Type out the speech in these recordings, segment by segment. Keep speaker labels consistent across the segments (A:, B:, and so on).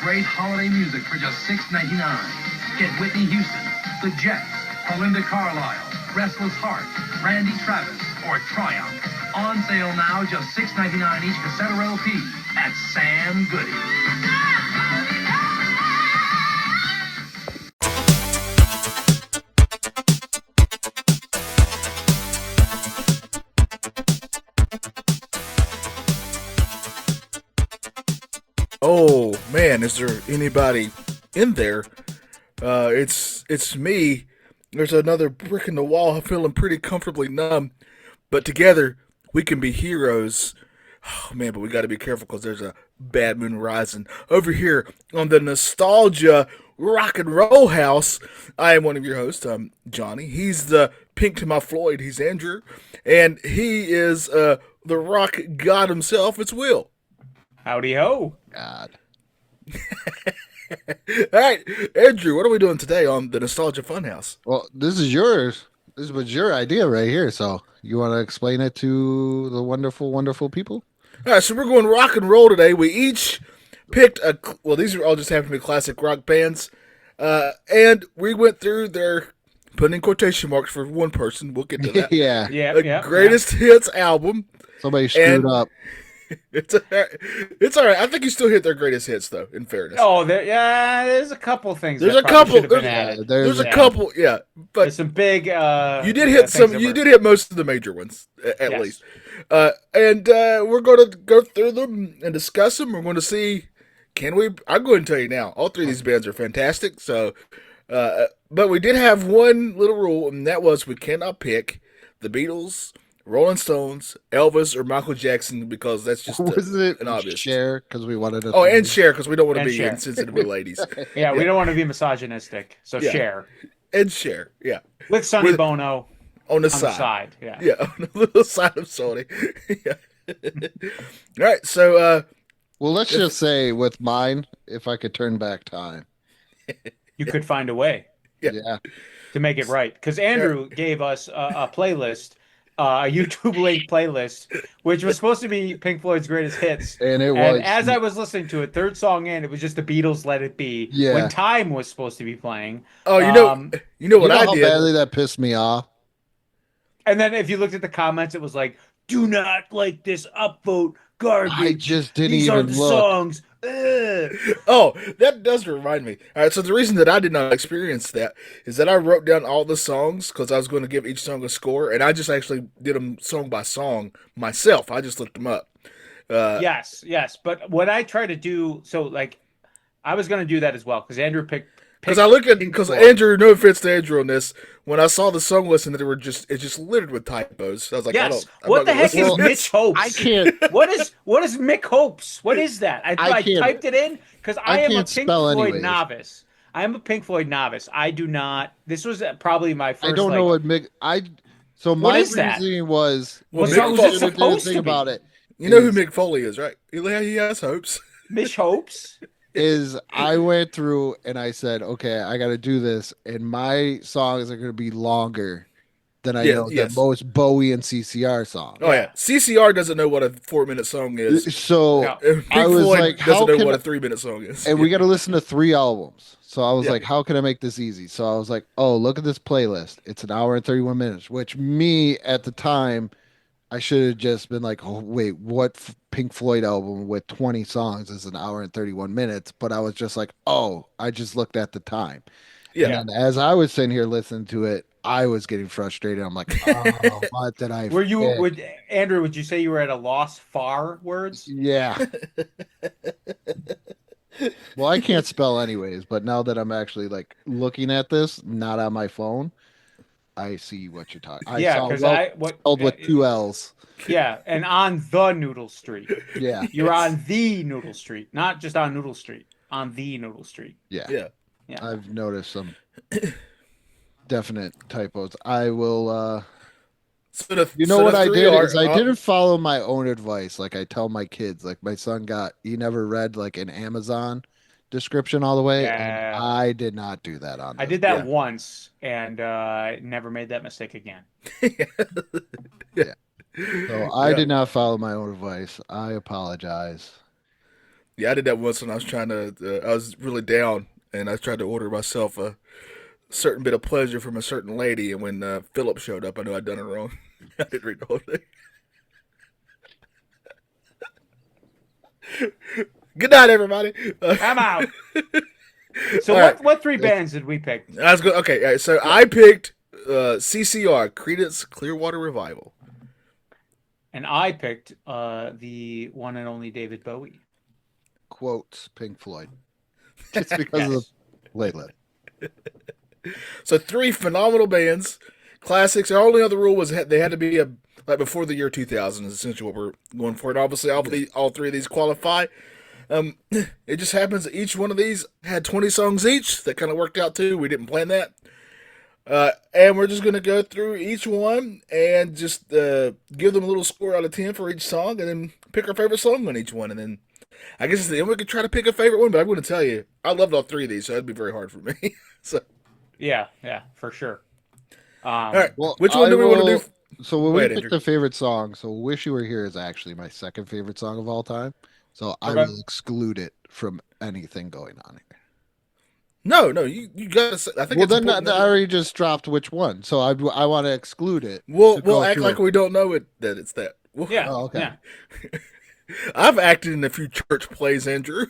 A: great holiday music for just $6.99. Get Whitney Houston, The Jets, Belinda Carlisle, Restless Heart, Randy Travis, or Triumph. On sale now, just $6.99 each cassette or LP at Sam Goody.
B: Oh man, is there anybody in there? It's me. There's another brick in the wall. I'm feeling pretty comfortably numb, but together we can be heroes. Oh man, but we got to be careful because there's a bad moon rising over here on the Nostalgia Rock and Roll House. I am one of your hosts. I'm Johnny. He's the Pink to my Floyd. He's Andrew, and he is the rock god himself. It's Will.
C: Howdy ho.
D: God.
B: All right, Andrew, what are we doing today on the Nostalgia Funhouse?
D: Well, this is yours. This was your idea right here. So you want to explain it to the wonderful, wonderful people?
B: All right, so we're going rock and roll today. We each picked these are all just happen to be classic rock bands. And we went through their, putting in quotation marks for one person, we'll get to that.
D: Yeah.
B: Greatest hits album.
D: Somebody screwed up.
B: It's all right. I think you still hit their greatest hits, though. In fairness.
C: Oh, there's a couple things.
B: There's
C: that
B: a couple.
C: should have been added.
B: There's a couple. Yeah, but
C: there's some big.
B: You did hit some. You did hit most of the major ones, at
C: Yes.
B: least. And we're going to go through them and discuss them. We're going to see. Can we? I'm going to tell you now. All three of these bands are fantastic. So, but we did have one little rule, and that was we cannot pick the Beatles, Rolling Stones, Elvis, or Michael Jackson because that's just an obvious.
D: Share because we wanted to.
B: Oh, and Cher because we don't want to be
C: Cher.
B: insensitive to ladies.
C: Yeah, we don't want to be misogynistic. So Cher.
B: And Cher, yeah.
C: With Sonny Bono
B: on the
C: side.
B: side.
C: Yeah.
B: Yeah, on the little side of Sonny. Yeah. All right, so
D: well, let's just say with mine, if I could turn back time.
C: You could find a way.
D: Yeah.
C: To make it right. Because Andrew gave us a playlist. A YouTube link playlist, which was supposed to be Pink Floyd's greatest hits.
D: And it was.
C: And as I was listening to it, third song in, it was just the Beatles' "Let It Be."
D: Yeah.
C: When Time was supposed to be playing.
B: oh, you know what I
D: how
B: did?
D: badly that pissed me off?
C: And then if you looked at the comments, it was like, "Do not like this upvote garbage.
D: I just didn't
C: These
D: even
C: aren't the
D: look.
C: songs." Ugh.
B: Oh, that does remind me. All right, so the reason that I did not experience that is that I wrote down all the songs because I was going to give each song a score, and I just actually did them song by song myself. I just looked them up.
C: Yes. But what I try to do, so like, I was going to do that as well because Andrew picked.
B: Because Andrew, no offense to Andrew on this, when I saw the song list and that it's just littered with typos. I was like,
C: yes.
B: I'm
C: What
B: not
C: the
B: gonna
C: heck
B: listen
C: is
B: to this.
C: Mitch Hopes?
D: I can't.
C: What is Mick Hopes? What is that? I typed it in because I am a
D: can't
C: Pink
D: spell
C: Floyd
D: anyways.
C: novice. I am a Pink Floyd novice. I do not. This was probably my first.
D: I don't know what So my
C: is that?
D: reasoning was.
B: Well,
C: What's
B: Mick
C: it
B: Foley-
C: supposed to be?
D: about it.
B: You know who Mick Foley is, right? He has hopes.
C: Mitch Hopes.
D: Is I went through and I said, okay, I got to do this, and my songs are going to be longer than I know
B: yes.
D: the most Bowie and CCR songs.
B: Oh yeah, CCR doesn't know what a 4-minute song is.
D: So
C: No.
B: And Pink
D: I was
B: Floyd
D: like,
B: doesn't
D: how
B: know
D: can
B: what
D: I-
B: a 3-minute song is.
D: and we got to listen to 3 albums. So I was
B: Yeah.
D: like, how can I make this easy? So I was like, oh, look at this playlist. It's an hour and 31 minutes, which me at the time, I should have just been like, oh, wait, what Pink Floyd album with 20 songs is an hour and 31 minutes? But I was just like, oh, I just looked at the time.
B: Yeah.
D: And as I was sitting here listening to it, I was getting frustrated. I'm like, oh, what did I pick?
C: Andrew, would you say you were at a loss for words?
D: Yeah. Well, I can't spell anyways, but now that I'm actually like looking at this, not on my phone, I see what you're talking.
C: Yeah, because
D: spelled with 2 L's.
C: Yeah, and on the Noodle Street.
D: Yeah.
C: You're on the Noodle Street, not just on Noodle Street. On the Noodle Street.
D: Yeah.
B: Yeah.
C: Yeah.
D: I've noticed some definite typos. I will
B: So
D: what I did is I
B: are-
D: didn't follow my own advice. Like I tell my kids, like my son he never read like an Amazon description all the way.
C: Yeah.
D: And I did not do that on
C: I
D: this.
C: did that
B: Yeah.
C: once and never made that mistake again.
D: So I did not follow my own advice. I apologize.
B: Yeah, I did that once when I was trying to. I was really down, and I tried to order myself a certain bit of pleasure from a certain lady. And when Philip showed up, I knew I'd done it wrong. I didn't read the whole thing. Good night, everybody.
C: I'm out. So
B: All
C: what three bands did we pick?
B: I was good. Okay, all right, so I picked CCR, Creedence Clearwater Revival.
C: And I picked the one and only David Bowie.
D: Quotes Pink Floyd. Just because of the playlist.
B: So 3 phenomenal bands, classics. Our only other rule was they had to be like before the year 2000 is essentially what we're going for. And obviously, all 3 of these qualify. It just happens that each one of these had 20 songs each. That kind of worked out too. We didn't plan that. And we're just going to go through each one and just give them a little score out of 10 for each song, and then pick our favorite song on each one. And then I guess at the end we could try to pick a favorite one, but I'm going to tell you, I loved all 3 of these, so that'd be very hard for me. So
C: Yeah, for sure.
B: all right,
D: Well,
B: which one do we want to do?
D: So when
B: Go
D: we
B: ahead,
D: picked
B: Andrew.
D: the favorite song, so "Wish You Were Here" is actually my second favorite song of all time. So I
C: Okay.
D: will exclude it from anything going on here.
B: No, you got to say, I think
D: Well,
B: it's
D: then
B: important
D: I already just dropped which one, so I want to exclude it.
B: We'll
D: to go
B: act
D: through
B: like
D: it.
B: we don't know that it's that.
C: Yeah.
D: Oh, okay.
C: Yeah.
B: I've acted in a few church plays, Andrew.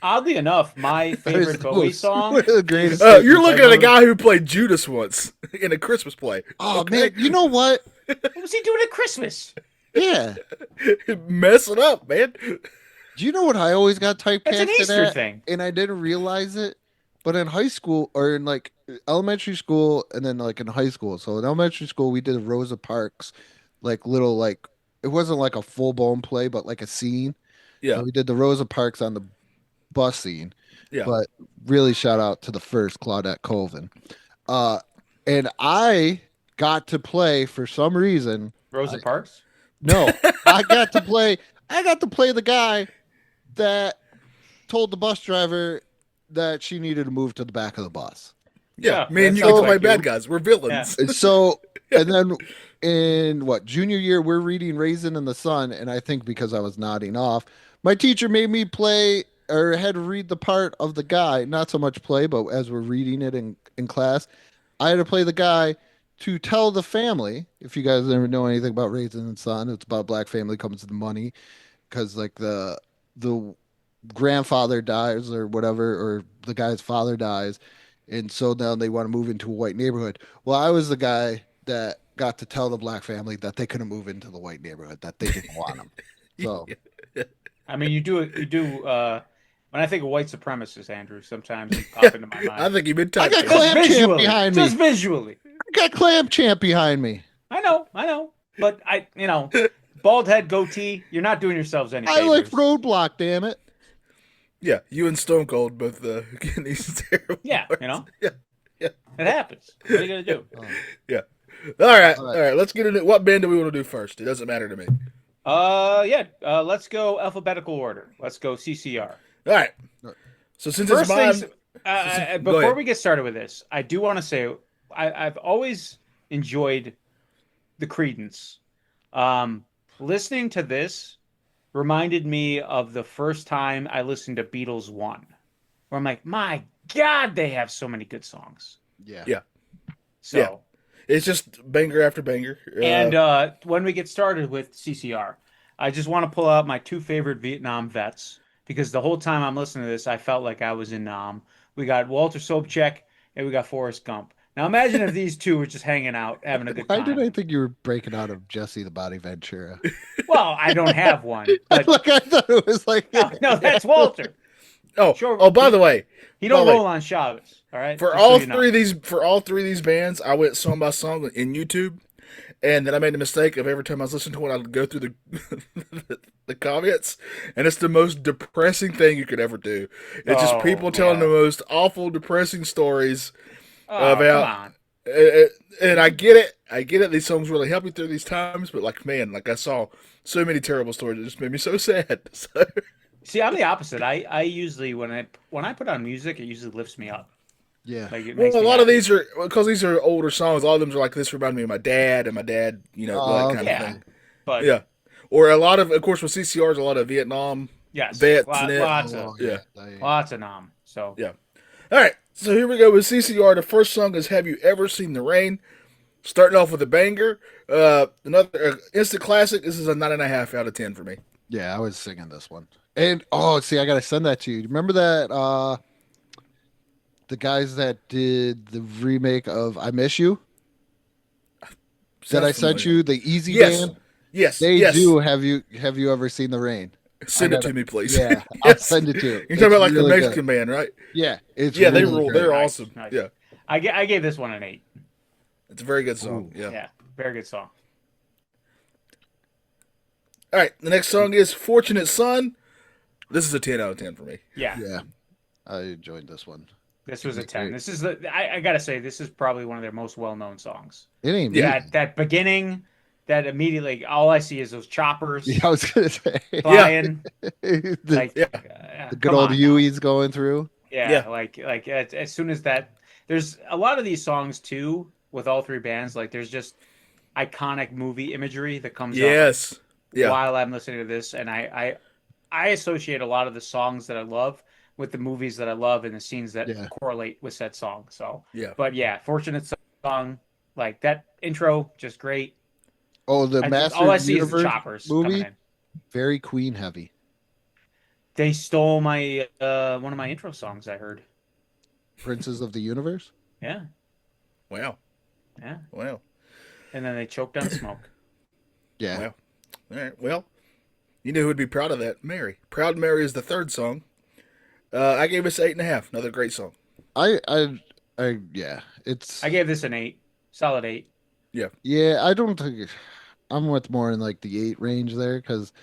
C: Oddly enough, my
D: That is
C: favorite
D: the
C: Bowie
D: most-
C: song.
D: one of the greatest
B: You're
D: statements
B: looking
D: I've
B: at a
D: ever-
B: guy who played Judas once in a Christmas play.
D: Oh
B: Okay?
D: man, you know what?
C: What was he doing at Christmas?
D: Yeah.
B: Messing up, man.
D: Do you know what I always got typecasted
C: That's an Easter
D: at?
C: thing.
D: And I didn't realize it. But in high school, or in like elementary school, and then like in high school. So in elementary school, we did Rosa Parks, like little like it wasn't like a full blown play, but like a scene.
B: Yeah,
D: And we did the Rosa Parks on the bus scene.
B: yeah.
D: But really, shout out to the first Claudette Colvin. And I got to play for some reason.
C: Rosa Parks.
D: No, I got to play. I got to play the guy that told the bus driver that she needed to move to the back of the bus.
B: Yeah,
C: Yeah,
B: me and
C: that
B: you get to
C: sounds
B: play
C: like
B: bad
C: you.
B: guys. We're villains.
D: And so, and then in what junior year, we're reading Raisin in the Sun, and I think because I was nodding off, my teacher made me play or had to read the part of the guy, not so much play, but as we're reading it in class, I had to play the guy to tell the family. If you guys ever know anything about Raisin in the Sun, it's about a black family comes to the money because like the grandfather dies or whatever, or the guy's father dies. And so now they want to move into a white neighborhood. Well, I was the guy that got to tell the black family that they couldn't move into the white neighborhood, that they didn't want them. So,
C: I mean, you do. When I think of white supremacists, Andrew, sometimes you pop into my mind.
B: I think you've been
D: I got
B: typed.
D: Clam Champ
C: visually,
D: behind me.
C: just visually.
D: I got Clam Champ behind me.
C: I know, but bald head, goatee. You're not doing yourselves any
D: I like
C: favors.
D: Roadblock, damn it.
B: Yeah, you and Stone Cold both getting these terrible.
C: Yeah,
B: parts. Yeah.
C: it happens. What are you gonna do?
B: Yeah. All right.
D: All
B: All
D: right.
B: right. Let's get into what band do we want to do first? It doesn't matter to me.
C: Let's go alphabetical order. Let's go CCR.
B: All right. So since
C: First
B: it's mine,
C: things,
B: go
C: before
B: ahead.
C: we get started with this, I do want to say I've always enjoyed the Creedence. Listening to this reminded me of the first time I listened to Beatles 1, where I'm like, my God, they have so many good songs.
D: Yeah.
B: Yeah.
C: So,
B: Yeah. It's just banger after banger.
C: and when we get started with CCR, I just want to pull out my 2 favorite Vietnam vets, because the whole time I'm listening to this, I felt like I was in Nam. We got Walter Sobchak and we got Forrest Gump. Now imagine if these two were just hanging out, having a good
D: Why
C: time.
D: did I think you were breaking out of Jesse the Body Ventura?
C: Well, I don't have one, but
D: Like I thought it was like
C: no, that's Walter. Sure.
B: Oh, by the way,
C: He don't
B: By the way,
C: roll on Shabbos. All right.
B: for
C: Just
B: all
C: so you know.
B: three of these bands, I went song by song in YouTube, and then I made the mistake of every time I was listening to one, I'd go through the comments, and it's the most depressing thing you could ever do. It's just
C: Oh,
B: people telling
C: yeah.
B: the most awful, depressing stories
C: Oh,
B: about.
C: come on.
B: And I get it. I get it. These songs really help me through these times, but like, man, like I saw so many terrible stories. It just made me so sad. So,
C: See, I'm the opposite. I usually when I put on music, it usually lifts me up.
D: yeah.
C: Like it
B: well,
C: makes
B: a
C: me
B: lot of
C: happy.
B: these are because these are older songs. A lot of them are like this. Remind me of my dad and my dad. You know,
D: Oh,
B: that kind
C: yeah.
B: of thing.
C: But
B: Yeah. Or a lot of course, with CCRs, a lot of Vietnam
C: Yes,
B: Vets and it.
C: lots
D: Oh,
C: of
B: Yeah.
C: lots of nom. So
B: Yeah. All right. So here we go with CCR. The first song is "Have You Ever Seen the Rain?" Starting off with a banger. Another instant classic. This is a 9.5 out of 10 for me.
D: Yeah, I was singing this one. And oh, see, I gotta send that to you. Remember that the guys that did the remake of I Miss You that
B: Sounds
D: I sent
B: familiar.
D: you, the Easy
B: Yes.
D: Band?
B: Yes.
D: They
B: Yes.
D: do have you ever seen the rain? I
B: Send it
D: gotta
B: to me, please.
D: yeah, I'll
B: Yes.
D: send it to you.
B: You're talking
D: It's
B: about like the
D: really
B: Mexican
D: good.
B: band, right?
D: Yeah, it's
B: Yeah, they
D: really
B: rule.
D: great.
B: They're
C: Nice,
B: awesome.
C: nice.
B: Yeah.
C: I gave this one an 8.
B: It's a very good song.
D: Ooh.
B: Yeah.
C: Yeah, very good song.
B: All right. The next song is "Fortunate Son." This is a 10 out of 10 for me.
C: Yeah,
D: Yeah, I enjoyed this one.
C: this was a
D: It's
C: 10.
D: great.
C: This is I gotta say this is probably one of their most well known songs.
D: It ain't me.
B: Yeah.
C: That beginning, that immediately all I see is those choppers
D: Yeah, I was gonna say
C: flying.
D: the,
C: Like
B: Yeah.
D: the good
C: come
D: old
C: on now.
D: Huey's going through.
C: Yeah,
B: Yeah.
C: like as soon as that, there's a lot of these songs too with all three bands. Like there's just iconic movie imagery that comes up
B: Yes. Yeah.
C: while I'm listening to this, and I associate a lot of the songs that I love with the movies that I love and the scenes that
D: Yeah.
C: correlate with said song. So,
B: Yeah.
C: but yeah, Fortunate Song, like that intro, just great.
D: Oh, the Master
C: All I see is the
D: Universe
C: choppers coming
D: movie,
C: in.
D: very Queen heavy.
C: They stole my one of my intro songs. I heard.
D: Princes of the Universe.
C: Yeah,
B: Wow.
C: yeah,
B: Wow.
C: and then they choked on smoke.
D: Yeah,
B: Wow. All right. Well, you know who would be proud of that? Mary. Proud Mary is the third song. I gave this 8.5. Another great song.
D: yeah. It's
C: I gave this an 8, solid 8.
D: yeah. I don't think I'm with more in like the 8 range there because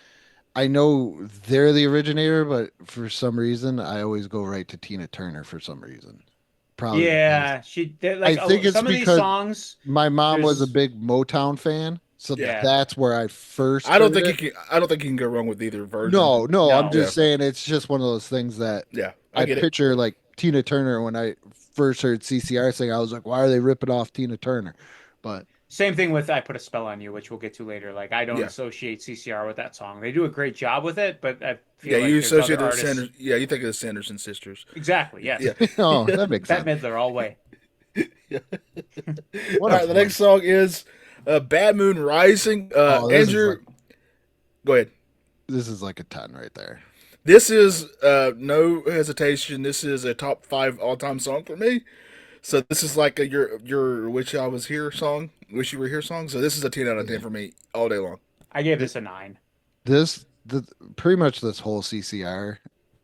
D: I know they're the originator, but for some reason I always go right to Tina Turner for some reason. Probably because
C: Yeah, like
D: I think it's
C: some of these
D: because
C: songs.
D: my mom was a
C: There's
D: big Motown fan, so
C: Yeah.
D: that's where I first.
B: I don't
D: heard
B: think
D: it.
B: you can. I don't think you can go wrong with either version.
D: No, no, I'm
C: No.
D: just saying it's just one of those things that
B: Yeah, I
D: I
B: get it.
D: picture like Tina Turner when I first heard CCR sing. I was like, why are they ripping off Tina Turner? But
C: Same thing with "I Put a Spell on You," which we'll get to later. Like I don't
B: Yeah.
C: associate CCR with that song. They do a great job with it, but I feel
B: Yeah,
C: like
B: you
C: there's other
B: associate the
C: artists.
B: Sanders. Yeah, you think of the Sanderson sisters.
C: Exactly. Yes.
B: Yeah.
D: oh, that makes
C: Bette
D: sense.
C: Midler all way.
B: All
D: What a
B: right, the next song is "Bad Moon Rising."
D: Oh, this is
B: Andrew,
D: like
B: go ahead.
D: this is like a 10 right there.
B: This is no hesitation. This is a top 5 all time song for me. So this is like your "Wish I Was Here" song, "Wish You Were Here" song. So this is a 10 out of 10 for me all day long.
C: I gave this a 9.
D: Pretty much this whole CCR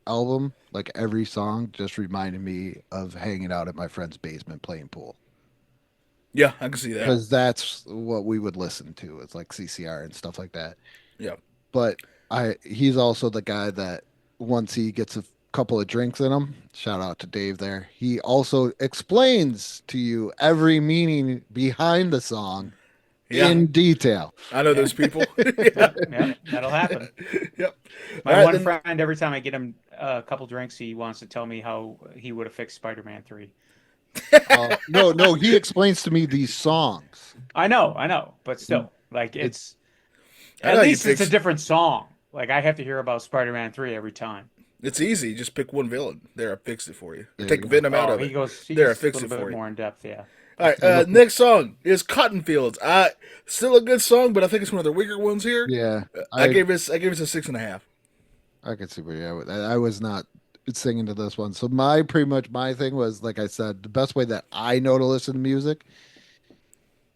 D: album, like every song, just reminded me of hanging out at my friend's basement playing pool
B: Yeah, I can see that.
D: because that's what we would listen to. It's like CCR and stuff like that.
B: Yeah,
D: But he's also the guy that once he gets a couple of drinks in him, shout out to Dave there. He also explains to you every meaning behind the song
B: yeah.
D: in detail.
B: I know those people. Yeah.
C: Yeah, that'll happen.
B: Yep.
C: My
B: All right,
C: one
B: then-
C: friend, every time I get him a couple drinks, he wants to tell me how he would have fixed Spider-Man 3.
D: No, he explains to me these songs.
C: I know, but still, like it's
B: I
C: at
B: know you
C: least it's a
B: fixed-
C: different song. Like I have to hear about Spider-Man 3 every time.
B: It's easy. Just pick one villain. There, I fixed it for you.
D: There
B: Take
D: you go.
B: Venom out
C: Oh,
B: of
C: he
B: it.
C: goes
B: There, I
C: a
B: fixed
C: little
B: it for
C: bit
B: you.
C: more in depth. Yeah.
B: All right, next song is "Cotton Fields." Still a good song, but I think it's one of the weaker ones here.
D: Yeah,
B: I gave this a 6.5.
D: I could see where you're at. I was not singing to this one. So my thing was, like I said, the best way that I know to listen to music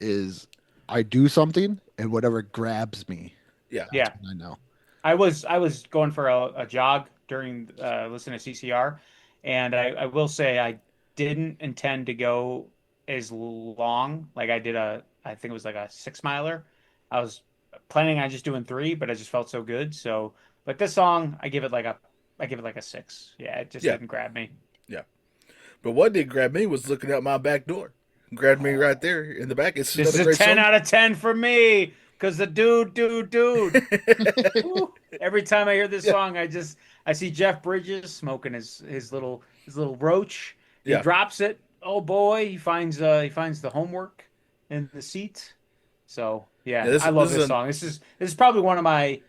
D: is I do something and whatever grabs me.
B: Yeah.
C: Yeah.
D: I know.
C: I was going for a jog during listening to CCR, and I will say I didn't intend to go as long. Like I think it was like a 6 miler. I was planning on just doing 3, but I just felt so good. So, but this song, I give it like a 6. Yeah, it just
B: Yeah.
C: didn't grab me.
B: But what did grab me was looking out my back door. Grabbed me right there in the back. It's
C: This is
B: another
C: a
B: great
C: 10
B: song.
C: out of 10 for me because the dude. Woo. Every time I hear this song, I see Jeff Bridges smoking his little roach. He
B: Yeah.
C: drops it. Oh boy, he finds the homework in the seat. So yeah,
B: Yeah,
C: I love
B: this is
C: this song. This is probably one of my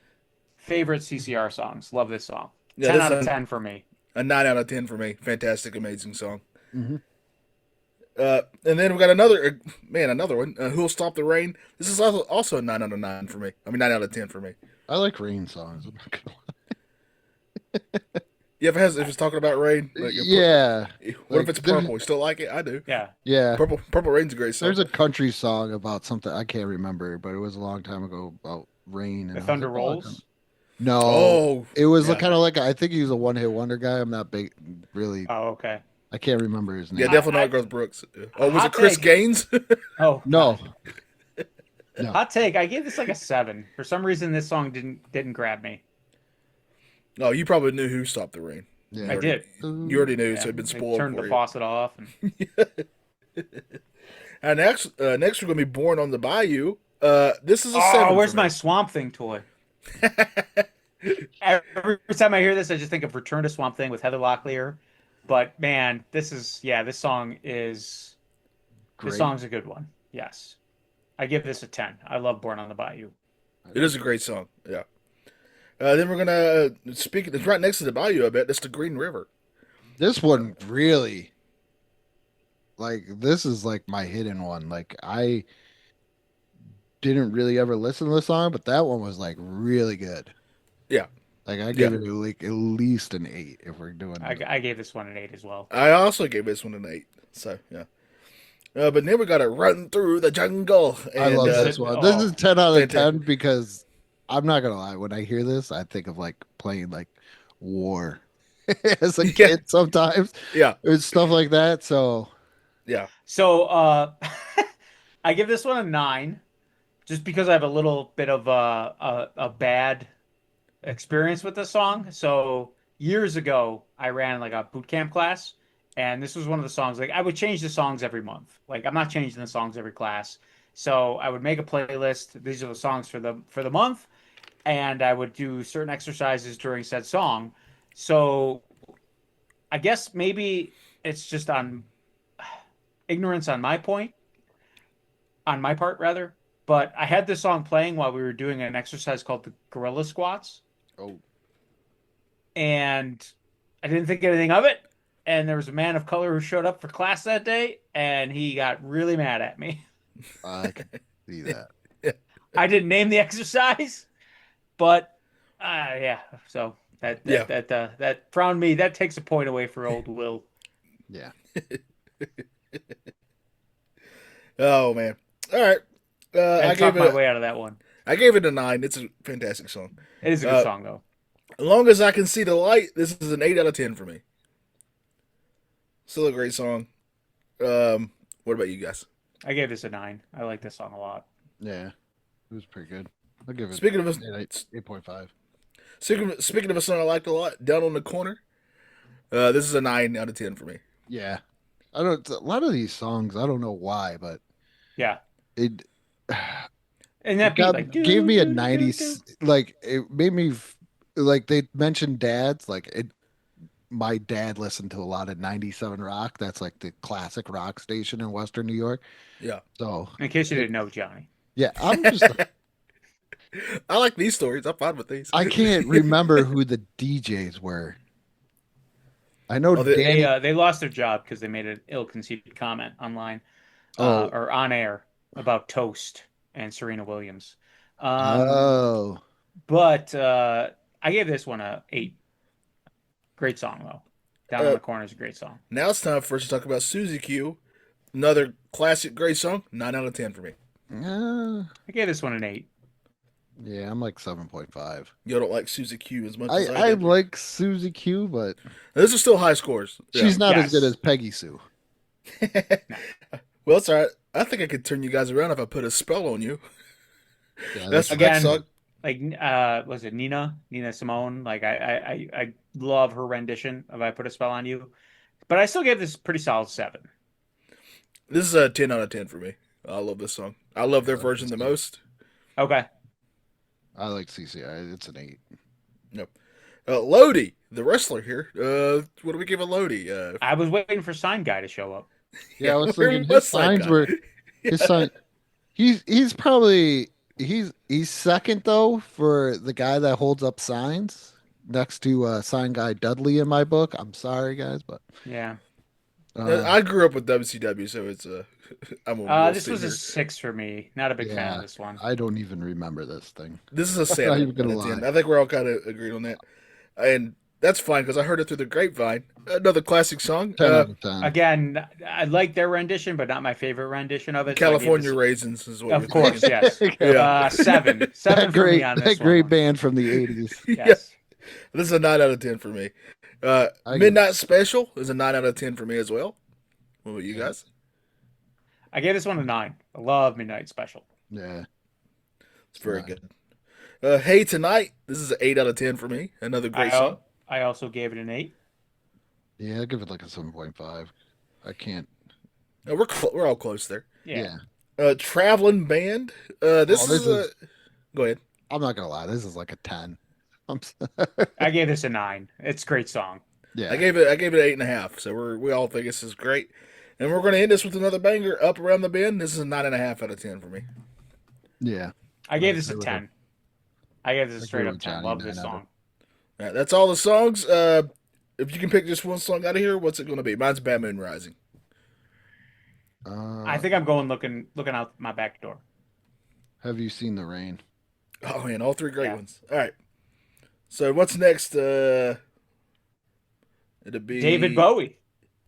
C: favorite CCR songs. Love this song.
B: Yeah,
C: 10
B: this
C: out of
B: is
C: 10 for me.
B: a 9 out of 10 for me. Fantastic, amazing song.
D: Mhm.
B: And then we got another one. Who'll Stop the Rain? This is also a 9 out of 9 for me. I mean, 9 out of 10 for me.
D: I like rain songs. I'm not gonna
B: Yeah, if it's talking about rain,
D: lie.
B: like,
D: Yeah,
B: what
D: like,
B: if it's purple? You still like it? I do.
C: Yeah.
D: yeah.
B: Purple Rain's a great song.
D: There's a country song about something I can't remember, but it was a long time ago about rain. And
C: The
D: I was
C: Thunder
D: like, oh,
C: Rolls.
D: no,
B: Oh,
D: it was
C: yeah.
D: kind of like I think he was a one-hit wonder guy. I'm not big, really.
C: Oh, okay.
D: I can't remember his name.
B: yeah, definitely
C: I-
B: not Garth Brooks. Oh, was
C: Hot
B: it Chris
C: take.
B: Gaines?
C: Oh,
D: No,
C: hot take. I gave this like a 7. For some reason, this song didn't grab me.
B: Oh, you probably knew Who Stopped the Rain.
D: yeah.
C: I did.
B: You already knew,
C: Yeah,
B: so it'd been
C: they
B: spoiled
C: turned
B: for
C: the
B: you.
C: faucet off. And...
B: And next we're gonna be Born on the Bayou. This is a 7.
C: Oh,
B: for
C: where's
B: me.
C: my Swamp Thing toy? Every time I hear this, I just think of Return to Swamp Thing with Heather Locklear. But man, this song is
D: Great.
C: this song's a good one. Yes, I give this a 10. I love Born on the Bayou.
B: It is a great song. Yeah. Then we're gonna speak. It's right next to the Bayou. I bet that's the Green River.
D: This one really, like, this is like my hidden one. Like, I didn't really ever listen to the song, but that one was like really good.
B: Yeah.
D: Like, I give it like at least an 8 if we're doing it.
C: I gave this one an 8 as well.
B: I also gave this one an 8. So yeah. But then we got to Run Through the Jungle.
D: I
B: And,
D: love this one. This is 10 out of 10
B: fantastic.
D: because I'm not gonna lie. When I hear this, I think of like playing like War as a kid. Sometimes
B: Yeah.
D: it's stuff like that. So
B: Yeah.
C: So I give this one a 9, just because I have a little bit of a bad experience with this song. So years ago, I ran like a boot camp class, and this was one of the songs. Like I would change the songs every month. Like I'm not changing the songs every class. So I would make a playlist. These are the songs for the month, and I would do certain exercises during said song. So I guess maybe it's just on ignorance on my part rather. But I had this song playing while we were doing an exercise called the gorilla squats.
D: oh,
C: And I didn't think anything of it. And there was a man of color who showed up for class that day, and he got really mad at me.
D: I can see that.
C: I didn't name the exercise, but yeah. So that frowned me. That takes a point away for old Will.
D: Yeah.
B: Oh man. All right.
C: I talked my way out of that one.
B: I gave it a 9. It's a fantastic song.
C: It is a good song though.
B: As long as I can see the light, this is an 8 out of 10 for me. Still a great song. What about you guys?
C: I gave this a 9. I like this song a lot.
D: Yeah. It was pretty good. I'll give it
B: Speaking of
D: 8.5.
B: speaking of a song I liked a lot, Down on the Corner. This is a 9 out of 10 for me.
D: Yeah. I don't a lot of these songs, I don't know why, but
C: Yeah.
D: it
C: And that beat, like,
D: gave me a 90. Like, it made me like, they mentioned dads. Like, my dad listened to a lot of 97 Rock. That's like the classic rock station in Western New York.
B: Yeah.
D: So,
C: In case you didn't know, Johnny.
D: yeah, I'm just
B: I like these stories. I'm fine with these.
D: I can't remember who the DJs were. I know Danny.
C: They lost their job because they made an ill-conceived comment online or on air about Toast and Serena Williams.
D: Oh,
C: But I gave this one a 8. Great song though. Down on the Corner is a great song.
B: Now it's time for us to talk about Susie Q. Another classic great song. 9 out of 10 for me.
C: I gave this one an 8.
D: yeah, I'm like 7.5.
B: You don't like Susie Q as much as I
D: I
B: do.
D: like Susie Q, but
B: Those are still high scores.
D: she's not
C: Yes.
D: as good as Peggy Sue.
B: Well, it's all right. I think I could turn you guys around if I put a spell on you.
D: Yeah,
B: That's the
C: Again,
B: next song.
C: Like was it Nina Simone? Like I love her rendition of "I Put a Spell on You," but I still gave this a pretty solid 7.
B: This is a 10 out of 10 for me. I love this song. I love their version the most.
C: Okay.
D: I like CCI. It's an 8.
B: Yep. Lodi, the wrestler here. What do we give a Lodi?
C: I was waiting for Sign Guy to show up.
D: Yeah, I was
B: where
D: thinking
B: was
D: his
B: that
D: signs
B: guy?
D: were his sign. He's probably he's second though for the guy that holds up signs next to sign guy Dudley in my book. I'm sorry guys, but
C: Yeah.
B: I grew up with WCW, so it's I'm a real
C: This
B: Steve
C: was a
B: here.
C: 6 for me. Not a big fan
D: yeah,
C: of this one.
D: I don't even remember this thing.
B: This is a
D: I'm not
B: 7
D: even
B: out
D: gonna
B: of 10.
D: lie.
B: I think we're all kind of agreed on that, and that's fine because I heard it through the grapevine. Another classic song,
D: 10 out of 10.
C: Again, I like their rendition, but not my favorite rendition of it. So I gave
B: California
C: this,
B: Raisins is what you're
C: of course,
B: thinking.
C: yes.
B: Yeah,
C: 7. 7
D: That
C: for me
D: great
C: on
D: that
C: this
D: great
C: one.
D: band from the 80s.
B: yeah.
C: Yes.
B: This is a 9 out of 10 for me.
D: I give
B: Midnight Special is a 9 out of 10 for me as well. What about you guys?
C: I gave this one a 9. I love Midnight Special.
D: Yeah,
B: It's very
D: Right.
B: good. Hey Tonight, this is an 8 out of 10 for me. Another great song.
C: I also gave it an 8.
D: yeah, I give it like a 7.5. I can't.
B: We're all close there.
C: Yeah.
B: Traveling Band. This
D: Oh,
B: is a. Go ahead.
D: I'm not gonna lie, this is like a 10. I'm
C: I gave this a 9. It's a great song.
D: yeah.
B: I gave it 8.5. So we all think this is great, and we're going to end this with another banger. Up Around the Bend. This is a 9.5 out of 10 for me.
D: Yeah.
C: I gave this a
D: agree with
C: 10. I gave this a
D: agree
C: straight up
D: with
C: 10.
D: Johnny,
C: Love
D: 9
C: this
D: out of
C: song.
B: All right, that's all the songs. If you can pick just one song out of here, what's it going to be? Mine's Bad Moon Rising.
C: I think I'm going looking out my back door.
D: Have you seen the rain?
B: Oh man, all three great
C: Yeah.
B: ones. All right. So what's next? It'll be
C: David Bowie.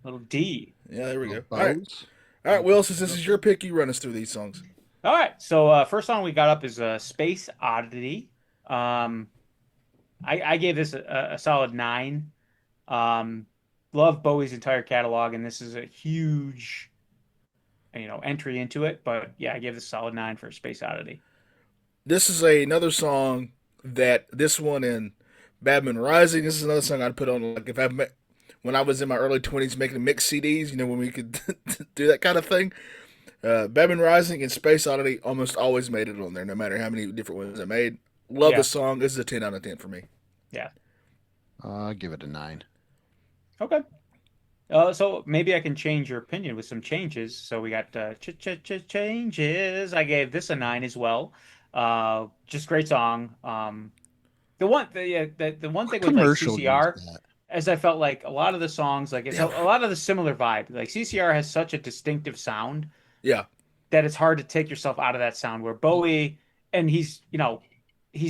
C: Little D.
B: Yeah, there we go.
D: Bows?
B: All right, Will. Since this is your pick, you run us through these songs.
C: All right. So first song we got up is Space Oddity. I gave this a solid 9. Love Bowie's entire catalog, and this is a huge, entry into it. But yeah, I gave this a solid 9 for Space Oddity.
B: This is another song that this one and Bad Moon Rising. This is another song I'd put on like if I met when I was in my early 20s making mix CDs. You know when we could do that kind of thing. Bad Moon Rising and Space Oddity almost always made it on there, no matter how many different ones I made. Love
C: Yeah.
B: the song. This is a 10 out of 10 for me.
C: Yeah.
D: I'll give it a 9.
C: Okay. So maybe I can change your opinion with some changes. So we got changes. I gave this a 9 as well. Just great song. The one thing with like
D: Commercial
C: CCR
D: used that.
C: as I felt like a lot of the songs, like it's a lot of the similar vibe. Like CCR has such a distinctive sound
B: Yeah.
C: that it's hard to take yourself out of that sound. Where Bowie, and he's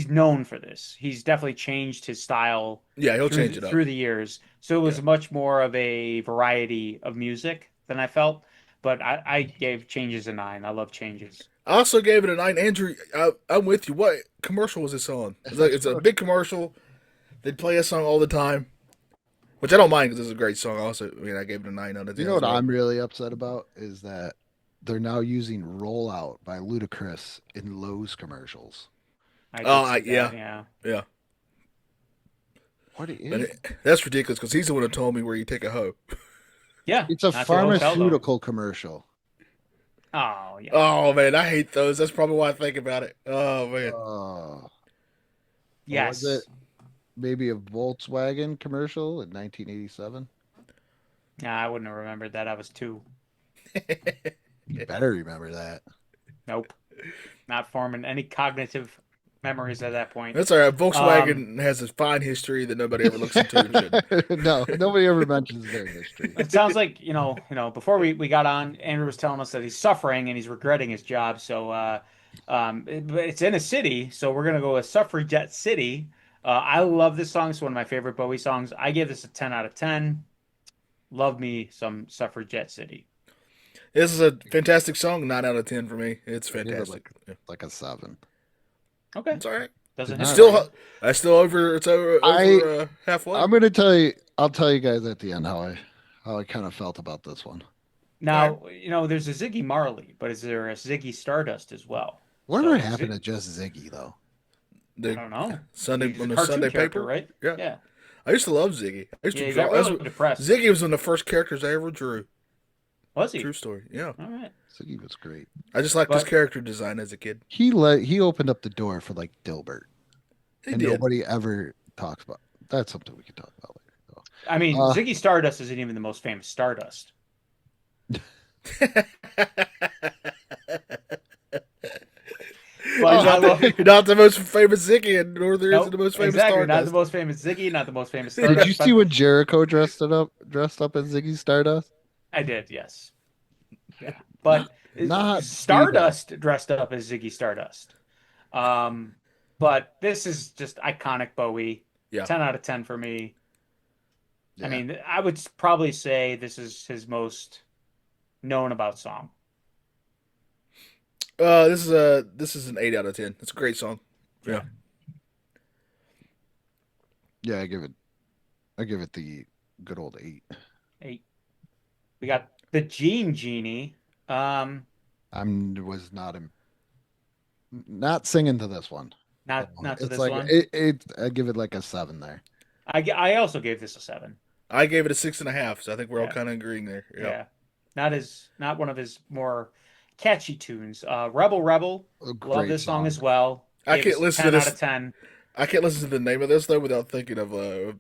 C: known for this. He's definitely changed his style
B: Yeah, he'll change it up.
C: through the years. So it was much more of a variety of music than I felt. But I gave Changes a 9. I love Changes.
B: I also gave it a 9. Andrew, I'm with you. What commercial was this on? It's a big commercial. They'd play a song all the time, which I don't mind because it's a great song. Also, I gave it a 9 out of 10.
D: You know
B: as
D: what
B: well.
D: I'm really upset about is that they're now using Rollout by Ludacris in Lowe's commercials.
C: I did
B: Oh,
C: see that, yeah.
B: Yeah.
D: What is
B: But that's ridiculous because he's the one who told me where you take a hoe.
C: Yeah.
D: It's a
C: not to hotel, though.
D: pharmaceutical commercial.
C: Oh, yeah.
B: Oh, man, I hate those. That's probably why I think about it. Oh, man.
D: Oh,
C: Yes.
D: was it maybe a Volkswagen commercial in 1987?
C: Nah, I wouldn't have remembered that. I was 2.
D: You better remember that.
C: Nope. Not forming any cognitive memories at that point.
B: That's all right. Volkswagen has a fine history that nobody ever looks into.
D: No, nobody ever mentions their history.
C: It sounds like, before we got on, Andrew was telling us that he's suffering and he's regretting his job. So but it's in a city, so we're going to go with Suffragette City. I love this song. It's one of my favorite Bowie songs. I give this a 10 out of 10. Love me some Suffragette City.
B: This is a fantastic song. 9 out of 10 for me. It's
D: Give it
B: fantastic.
D: like a 7.
C: Okay.
B: It's all right.
C: Doesn't
B: It's
C: hurt.
B: still over. It's over halfway.
D: I'm gonna tell you. I'll tell you guys at the end how I kind of felt about this one.
C: Now, there's a Ziggy Marley, but is there a Ziggy Stardust as well?
D: Whatever
C: So,
D: happened to just Ziggy though?
B: The
C: I don't know.
B: Sunday
C: He's a
B: on the
C: cartoon
B: Sunday
C: character,
B: paper,
C: right?
B: Yeah.
C: Yeah.
B: I used to love Ziggy. I used
C: Yeah,
B: to
C: he
B: draw.
C: got really depressed.
B: Ziggy was one of the first characters I ever drew.
C: Was he?
B: True story. Yeah.
C: All right.
D: Ziggy was great.
B: I just liked his
C: But-
B: character design as a kid.
D: He opened up the door for like Dilbert,
B: He
D: and
B: did.
D: nobody ever talks about. That's something we can talk about later. Though.
C: I mean,
D: Uh,
C: Ziggy Stardust isn't even the most famous Stardust. But I love
B: You're not the most famous Ziggy, and nor there
C: Nope,
B: isn't the most famous
C: exactly. Not the
B: Stardust.
C: most famous Ziggy, not the most famous
D: Did
C: Stardust.
D: you see when Jericho dressed up as Ziggy Stardust?
C: I did, yes. Yeah.
D: Not,
C: But
D: not either.
C: Stardust dressed up as Ziggy Stardust. Um, but this is just iconic Bowie.
B: Yeah.
C: 10 out of 10 for me. I
D: Yeah.
C: mean, I would probably say this is his most known about song.
B: This is an 8 out of 10. It's a great song. Yeah.
D: Yeah, I give it the good old 8.
C: 8. We got the Gene Genie.
D: Was not singing to this one.
C: Not to
D: It's
C: this
D: like
C: one.
D: I give it like a 7 there.
C: I also gave this a 7.
B: I gave it a 6.5, so I think we're all
C: Yeah.
B: kind of agreeing there. Yeah.
C: Not one of his more catchy tunes. Rebel Rebel.
D: A
C: Love
D: great
C: this song as well.
B: I
C: Gave
B: can't
C: us
B: listen
C: 10
B: to this.
C: out of 10.
B: I can't listen to the name of this though without thinking of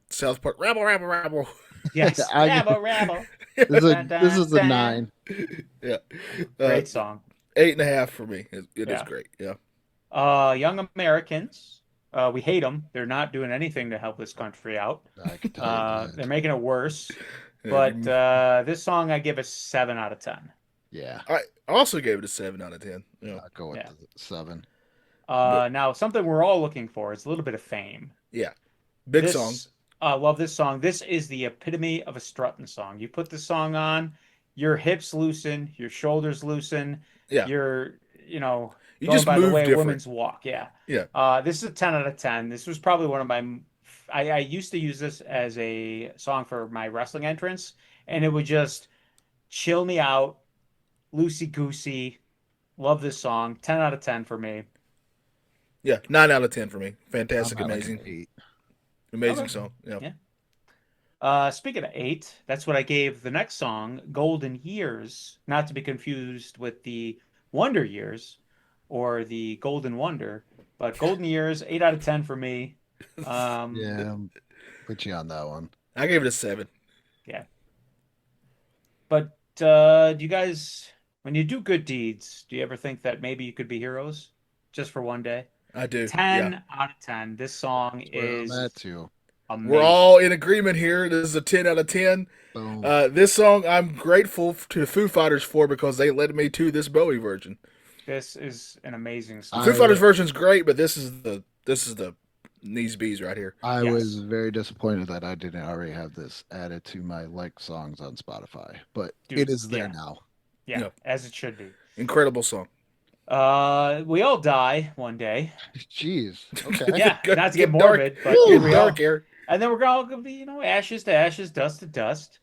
B: South Park. Rabble, rabble, rabble.
C: Yes. Rebel Rebel.
D: This is a 9.
B: Yeah.
C: Great song.
B: 8.5 for me. It is
C: Yeah.
B: great. Yeah.
C: Young Americans. We hate them. They're not doing anything to help this country out.
D: I can tell you
C: They're
D: that.
C: making it worse.
B: Yeah.
C: But this song I give a 7 out of 10.
D: Yeah,
B: I also gave it a 7 out of 10. Yeah.
D: I'll go with
C: Yeah.
D: the 7.
C: Now something we're all looking for is a little bit of fame.
B: Yeah. Big
C: This,
B: song.
C: love this song. This is the epitome of a strutting song. You put this song on, your hips loosen, your shoulders loosen.
B: Yeah.
C: You're,
B: You
C: going
B: just
C: by the
B: move
C: way
B: different.
C: women's walk. Yeah.
B: Yeah.
C: This is a 10 out of 10. This was probably one of my. I used to use this as a song for my wrestling entrance, and it would just chill me out, loosey goosey. Love this song. 10 out of 10 for me.
B: Yeah. 9 out of 10 for me. Fantastic,
D: I'm at like
B: amazing,
D: an 8.
B: amazing
C: Okay.
B: song. Yeah.
C: Yeah. Speaking of 8, that's what I gave the next song, Golden Years, not to be confused with the Wonder Years or the Golden Wonder, but Golden Years, 8 out of 10 for me.
D: Yeah, put you on that one.
B: I gave it a 7.
C: But do you guys, when you do good deeds, do you ever think that maybe you could be heroes just for one day?
B: I do.
C: 10
B: Yeah.
C: out of 10. This song
D: Where
C: is
D: I'm at too.
C: amazing.
B: We're all in agreement here. This is a 10 out of 10.
D: Boom.
B: This song I'm grateful to the Foo Fighters for because they led me to this Bowie version.
C: This is an amazing
B: The
C: song.
B: Foo Fighters version's great, but this is the knees bees right here.
D: I
C: Yes.
D: was very disappointed that I didn't already have this added to my like songs on Spotify, but
C: Dude,
D: it is there
C: yeah.
D: now.
C: Yeah,
B: Yeah.
C: as it should be.
B: Incredible song.
C: We all die one day.
D: Jeez. Okay.
C: Yeah,
B: Good-
C: not to get
B: getting dark.
C: morbid, but
B: Getting
C: we all,
B: dark here.
C: and then we're all gonna be, ashes to ashes, dust to dust.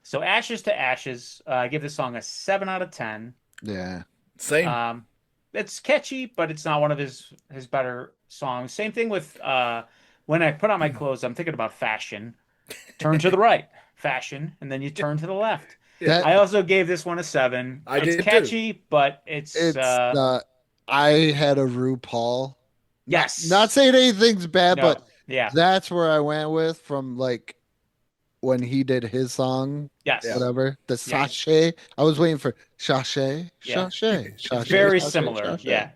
C: So ashes to ashes, I give this song a 7 out of 10.
D: Yeah.
B: Same.
C: It's catchy, but it's not one of his better songs. Same thing with when I put on my clothes, I'm thinking about fashion. Turn to the right, fashion, and then you turn to the left.
D: That,
C: I also gave this one a 7.
B: I
C: It's
B: did too.
C: catchy, but it's
D: I had a RuPaul.
C: yes.
D: Not saying anything's bad,
C: No.
D: but
C: Yeah.
D: that's where I went with from like when he did his song,
C: Yes.
D: whatever. The
C: Yeah.
D: sachet. I was waiting for sachet.
C: Yeah.
D: Sachet.
C: It's
D: Sachet.
C: very
D: sachet,
C: similar.
D: sachet.
C: Yeah.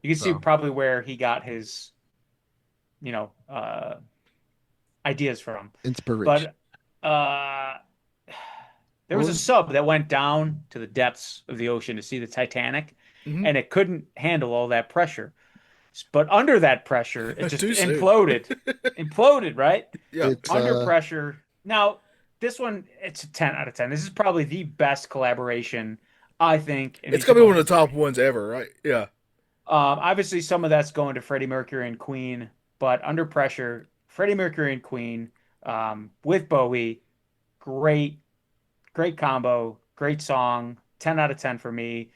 C: You can see
D: So.
C: probably where he got his, ideas from.
D: Inspiration.
C: But there was a sub that went down to the depths of the ocean to see the Titanic,
B: Mhm.
C: and it couldn't handle all that pressure. But under that pressure, it just
B: Too soon.
C: imploded. Imploded, right?
B: Yeah.
D: It's,
C: Under pressure. Now, this one, it's a 10 out of 10. This is probably the best collaboration, I think. in
B: It's gonna be
C: musical
B: one of the top ones ever, right? Yeah.
C: Obviously, some of that's going to Freddie Mercury and Queen, but under pressure, Freddie Mercury and Queen with Bowie, great combo, great song, 10 out of 10 for me.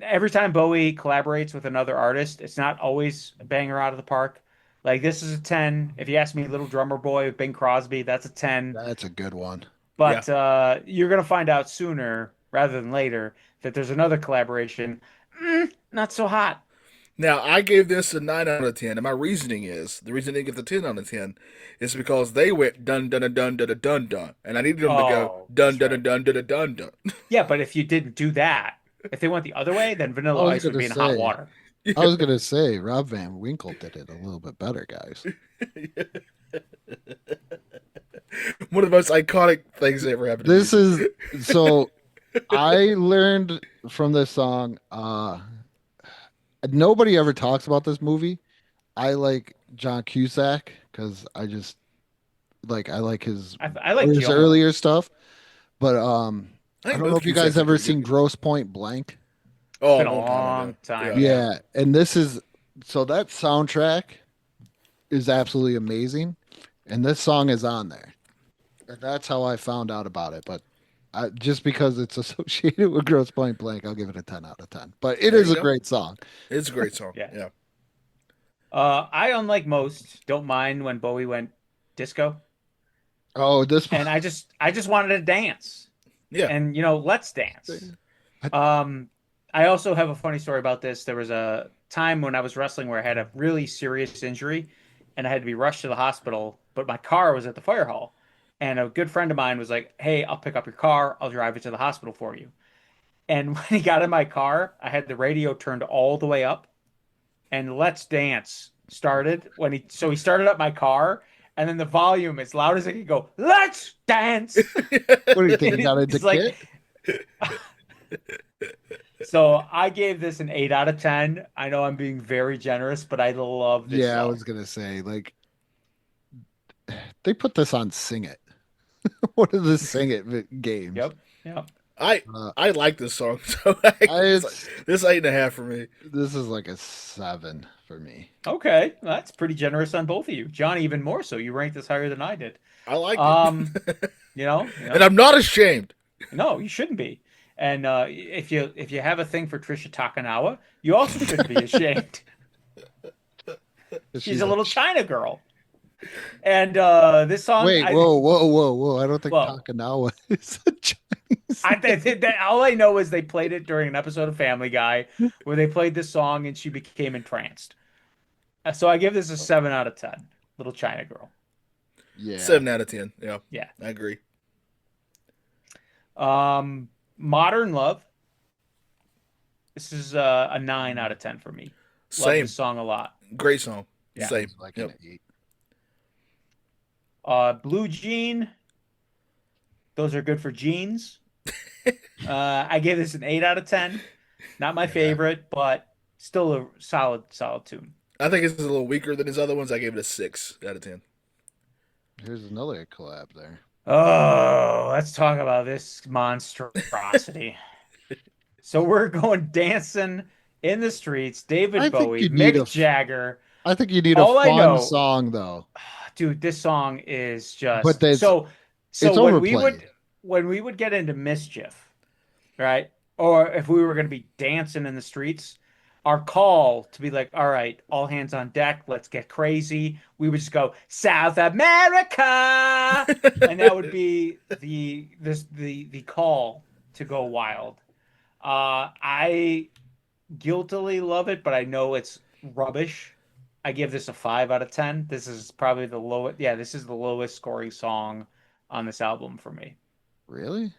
C: Every time Bowie collaborates with another artist, it's not always a banger out of the park. Like this is a 10. If you ask me, Little Drummer Boy with Bing Crosby, that's a 10.
D: That's a good one.
C: But you're going to find out sooner rather than later that there's another collaboration. Not so hot.
B: Now I gave this a 9 out of 10, and my reasoning is the reason I didn't get the 10 out of 10 is because they went dun dun dun dun dun dun dun, and I needed them to go dun
C: that's
B: dun dun dun dun dun dun.
C: Yeah, but if you didn't do that, if they went the other way, then Vanilla
D: I was
C: Ice would be in
D: gonna
C: hot
D: say.
C: water.
D: I was gonna say Rob Van Winkle did it a little bit better, guys.
B: One of the most iconic things that ever happened to
D: This
B: music.
D: is so I learned from this song, nobody ever talks about this movie. I like John Cusack because I like
C: I like
D: his
C: Jonah.
D: earlier stuff. But
B: I
D: I
B: think
D: don't know
B: both
D: if you guys
B: Cusacks are
D: ever
B: pretty
D: seen
B: good.
D: Gross Point Blank.
C: It's
B: Oh, a
C: been a
B: long time ago.
C: long time.
B: Yeah.
C: Yeah.
D: Yeah, and this is so that soundtrack is absolutely amazing, and this song is on there. And that's how I found out about it. But just because it's associated with Gross Point Blank, I'll give it a 10 out of 10. But it
B: There
D: is
B: you
D: a
B: go.
D: great song.
B: It's a great song.
C: Yeah.
B: Yeah.
C: I, unlike most, don't mind when Bowie went disco,
D: Oh, this
C: and I just wanted to dance,
B: Yeah.
C: and let's dance. Um, I also have a funny story about this. There was a time when I was wrestling where I had a really serious injury, and I had to be rushed to the hospital, but my car was at the fire hall, and a good friend of mine was like, "Hey, I'll pick up your car. I'll drive it to the hospital for you." And when he got in my car, I had the radio turned all the way up and Let's Dance started he started up my car and then the volume as loud as it could go, Let's Dance.
D: What do you think?
C: And
D: You got into
C: it's like
D: Kit?
C: so I gave this an 8 out of 10. I know I'm being very generous, but I love this
D: Yeah, I
C: song.
D: was gonna say like they put this on Sing It. What is this Sing It games?
C: Yep. Yep.
B: I
D: Uh,
B: I like this song, so
D: it's
B: this 8.5 for me.
D: this is like a 7 for me.
C: Okay. Well, that's pretty generous on both of you. John, even more so. You ranked this higher than I did.
B: I like
C: Um,
B: it.
C: you
B: And
C: know,
B: I'm not ashamed.
C: no, you shouldn't be. And if you have a thing for Trisha Takanawa, you also shouldn't be ashamed. She's a little China girl. And this song,
D: Wait, whoa! I don't think
C: well,
D: Takanawa is a Chinese.
C: I think that all I know is they played it during an episode of Family Guy where they played this song and she became entranced. So I give this a 7 out of 10. Little China girl.
D: Yeah,
B: 7 out of 10. Yeah,
C: Yeah.
B: I agree.
C: Modern Love. This is a 9 out of 10 for me. Love
B: Same.
C: this song a lot.
B: Great song.
C: Yeah.
B: Same.
D: like
B: Yep.
D: an 8.
C: Blue Jean. Those are good for jeans. I gave this an 8 out of 10. Not my favorite, but still a solid tune.
B: I think it's a little weaker than his other ones. I gave it a 6 out of 10.
D: Here's another collab there.
C: Oh, let's talk about this monstrosity. So we're going dancing in the streets.
D: I
C: David
D: think
C: Bowie,
D: you need
C: Mick Jagger.
D: I think you need
C: All
D: a
C: I know-
D: fun song though.
C: Dude, this song is just
D: But it's
C: so
D: it's
C: when
D: overplayed.
C: we would get into mischief, right? Or if we were going to be dancing in the streets, our call to be like, all right, all hands on deck, let's get crazy. We would just go South America, and that would be the call to go wild. I guiltily love it, but I know it's rubbish. I give this a 5 out of 10. This is probably the lowest. Yeah, this is the lowest scoring song on this album for me.
D: Really?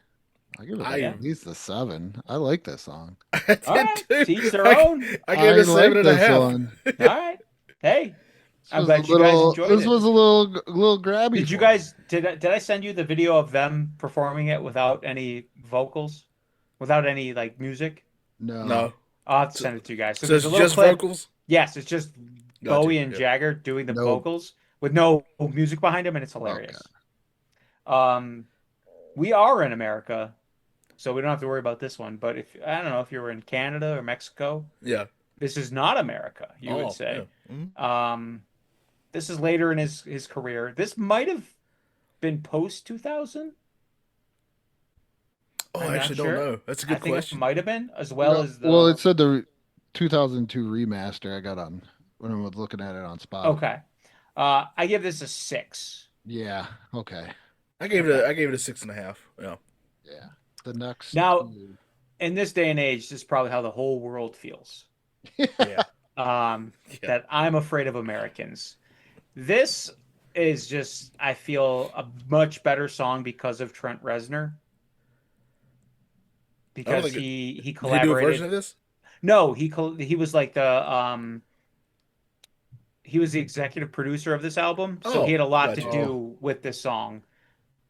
D: I give it
B: I-
D: at least a 7. I like this song.
B: I did
C: All right,
B: too.
C: to each their own.
B: I gave it a
D: like
B: 7.5.
D: one.
C: All right. Hey, I'm
D: was
C: glad
D: a
C: you guys
D: little-
C: enjoyed
D: This
C: it.
D: was a little grabby.
C: Did you
D: for
C: guys did I send you the video of them performing it without any vocals, without any like music?
D: me. No.
B: No.
C: I'll have to send it to you guys.
B: So
C: there's
B: it's
C: a little
B: just
C: clip.
B: vocals?
C: Yes, it's just
B: Gotcha,
C: Bowie and
B: yeah.
C: Jagger doing the
D: No.
C: vocals with no music behind them, and it's hilarious. We are in America, so we don't have to worry about this one. But if I don't know if you were in Canada or Mexico,
B: Yeah.
C: this is not America, you
B: Oh,
C: would say.
B: yeah. Mhm.
C: This is later in his career. This might have been post 2000.
B: Oh,
C: I'm
B: I
C: not
B: actually
C: sure.
B: don't know. That's a
C: I
B: good
C: think
B: question.
C: it might have been as well
D: No,
C: as the.
D: well, it said the 2002 remaster I got on when I was looking at it on Spotify.
C: Okay, I give this a 6.
D: Yeah. Okay.
B: I gave it a 6.5. Yeah.
D: Yeah. The next.
C: Now-
D: two-
C: In this day and age, this is probably how the whole world feels.
B: Yeah.
C: Yeah.
B: Yeah.
C: That I'm afraid of Americans. This is just, I feel, a much better song because of Trent Reznor. Because
B: think
C: he
B: Did he do a
C: collaborated.
B: version of this?
C: No, he was like the he was the executive producer of this album, so he
B: Oh,
C: had a lot to
B: gotcha.
D: Oh,
C: do with this song,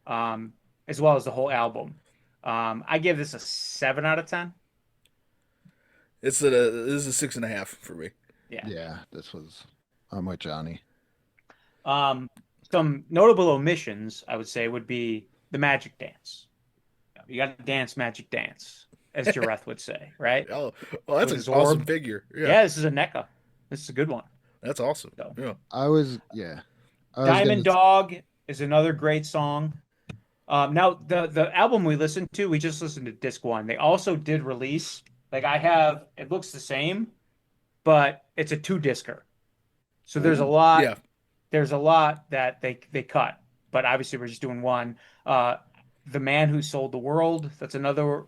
C: um, as well as the whole album. I give this a 7 out of 10.
B: This is a 6.5 for me.
C: Yeah.
D: yeah, this was. I'm with Johnny.
C: Um, some notable omissions, I would say, would be the magic dance. You got to dance magic dance, as Jareth would say, right?
B: Oh, well, that's
C: With
B: an
C: his
B: awesome
C: orb.
B: figure. Yeah,
C: Yeah, this is a NECA. This is a good one.
B: that's awesome.
C: So,
B: Yeah.
D: Yeah, I was gonna.
C: Diamond Dog is another great song. Now the album we listened to, we just listened to disc one. They also did release, like I have, it looks the same, but it's a two-discer. So
B: Ooh, yeah.
C: there's a lot that they cut, but obviously we're just doing one. Uh, The Man Who Sold the World, that's another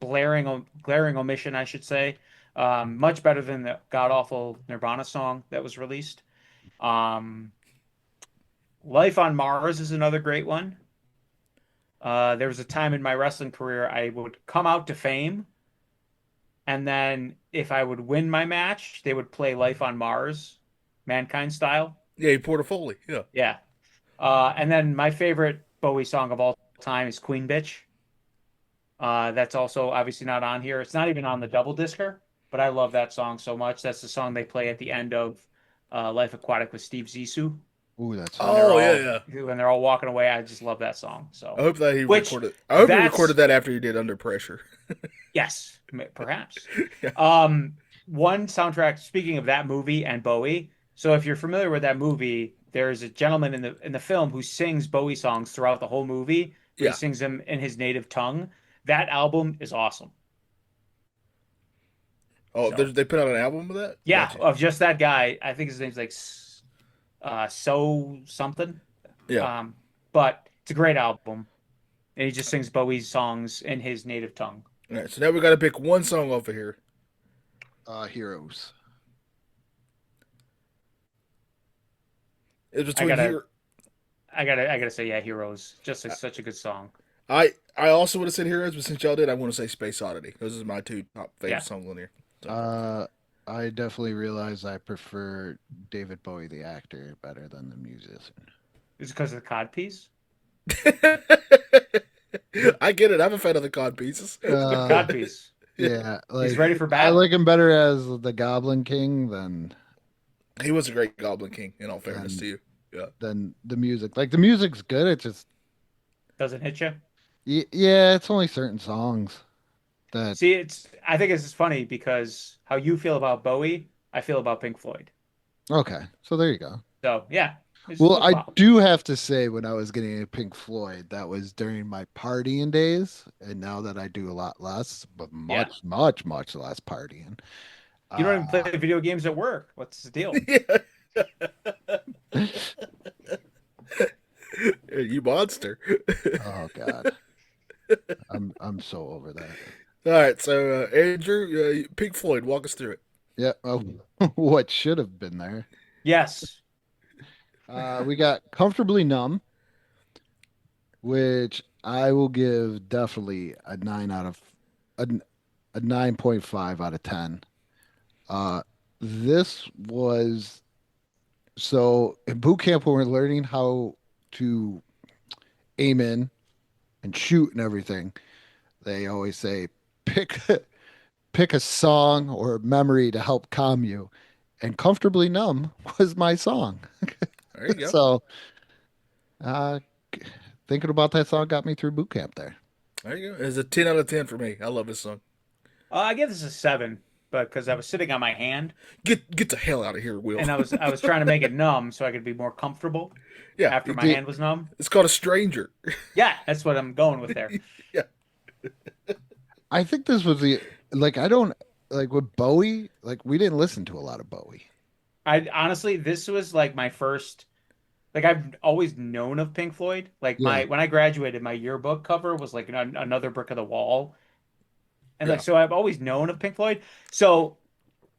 C: glaring omission, I should say. Much better than the god awful Nirvana song that was released. Um, Life on Mars is another great one. There was a time in my wrestling career I would come out to fame, and then if I would win my match, they would play Life on Mars, Mankind style.
B: Yeah, Portafolio. Yeah.
C: Yeah. And then my favorite Bowie song of all time is Queen Bitch. That's also obviously not on here. It's not even on the double discer, but I love that song so much. That's the song they play at the end of Life Aquatic with Steve Zissou.
D: Ooh, that's
C: When they're
B: Oh,
C: all
B: yeah, yeah.
C: when they're all walking away. I just love that song.
B: I
C: So,
B: hope that he
C: which
B: recorded. I hope he
C: that's
B: recorded that after he did Under Pressure.
C: yes, perhaps.
B: Yeah.
C: One soundtrack. Speaking of that movie and Bowie, so if you're familiar with that movie, there's a gentleman in the film who sings Bowie songs throughout the whole movie, but he
B: Yeah.
C: sings them in his native tongue. That album is awesome.
B: Oh,
C: So
B: they put out an album of that.
C: yeah,
B: Gotcha.
C: of just that guy. I think his name's like So something.
B: Yeah.
C: Um, but it's a great album, and he just sings Bowie's songs in his native tongue.
B: All right. So now we got to pick one song off of here.
D: Heroes.
B: It's
C: I
B: between
C: gotta,
B: here.
C: I gotta say, yeah, Heroes, just such a good song.
B: I also would have said Heroes, but since y'all did, I want to say Space Oddity. Those are my two top favorite
C: Yeah,
B: songs on here. So.
D: I definitely realize I prefer David Bowie, the actor, better than the musician.
C: it's because of the cod piece.
B: I get it. I'm a fan of the cod pieces.
C: Cod piece.
D: Yeah,
C: He's
D: like
C: ready for
D: I
C: battle.
D: like him better as the Goblin King
B: He was a great Goblin King, in all fairness
D: than
B: to you. Yeah.
D: than the music. Like the music's good. It's just
C: Doesn't hit you.
D: yeah, it's only certain songs that
C: See, I think it's just funny because how you feel about Bowie, I feel about Pink Floyd.
D: okay. So there you go.
C: So yeah, it's
D: Well,
C: no
D: I
C: problem.
D: do have to say, when I was getting into Pink Floyd, that was during my partying days, and now that I do a lot less, but
C: Yeah,
D: much, much, much less partying.
C: you don't even
D: Uh,
C: play video games at work. What's the deal?
B: Yeah. You monster.
D: oh God, I'm so over that.
B: All right, so Andrew, Pink Floyd, walk us through it.
D: Yeah, what should have been there.
C: Yes.
D: We got Comfortably Numb, which I will give definitely a 9.5 out of 10. Uh, this was so in boot camp when we're learning how to aim in and shoot and everything. They always say pick pick a song or a memory to help calm you, and Comfortably Numb was my song.
B: There you go.
D: So, uh, thinking about that song got me through boot camp there.
B: There you go. It's a 10 out of 10 for me. I love this song.
C: I give this a 7, but because I was sitting on my hand
B: Get the hell out of here, Will.
C: and I was trying to make it numb so I could be more comfortable
B: Yeah,
C: after my hand was numb.
B: it's called A Stranger.
C: Yeah, that's what I'm going with there.
B: Yeah.
D: I think this was I don't like with Bowie, like we didn't listen to a lot of Bowie.
C: I honestly, this was like my first. Like I've always known of Pink Floyd. Like
D: Yeah.
C: when I graduated, my yearbook cover was like another brick of the wall, and
B: Yeah.
C: like so I've always known of Pink Floyd. So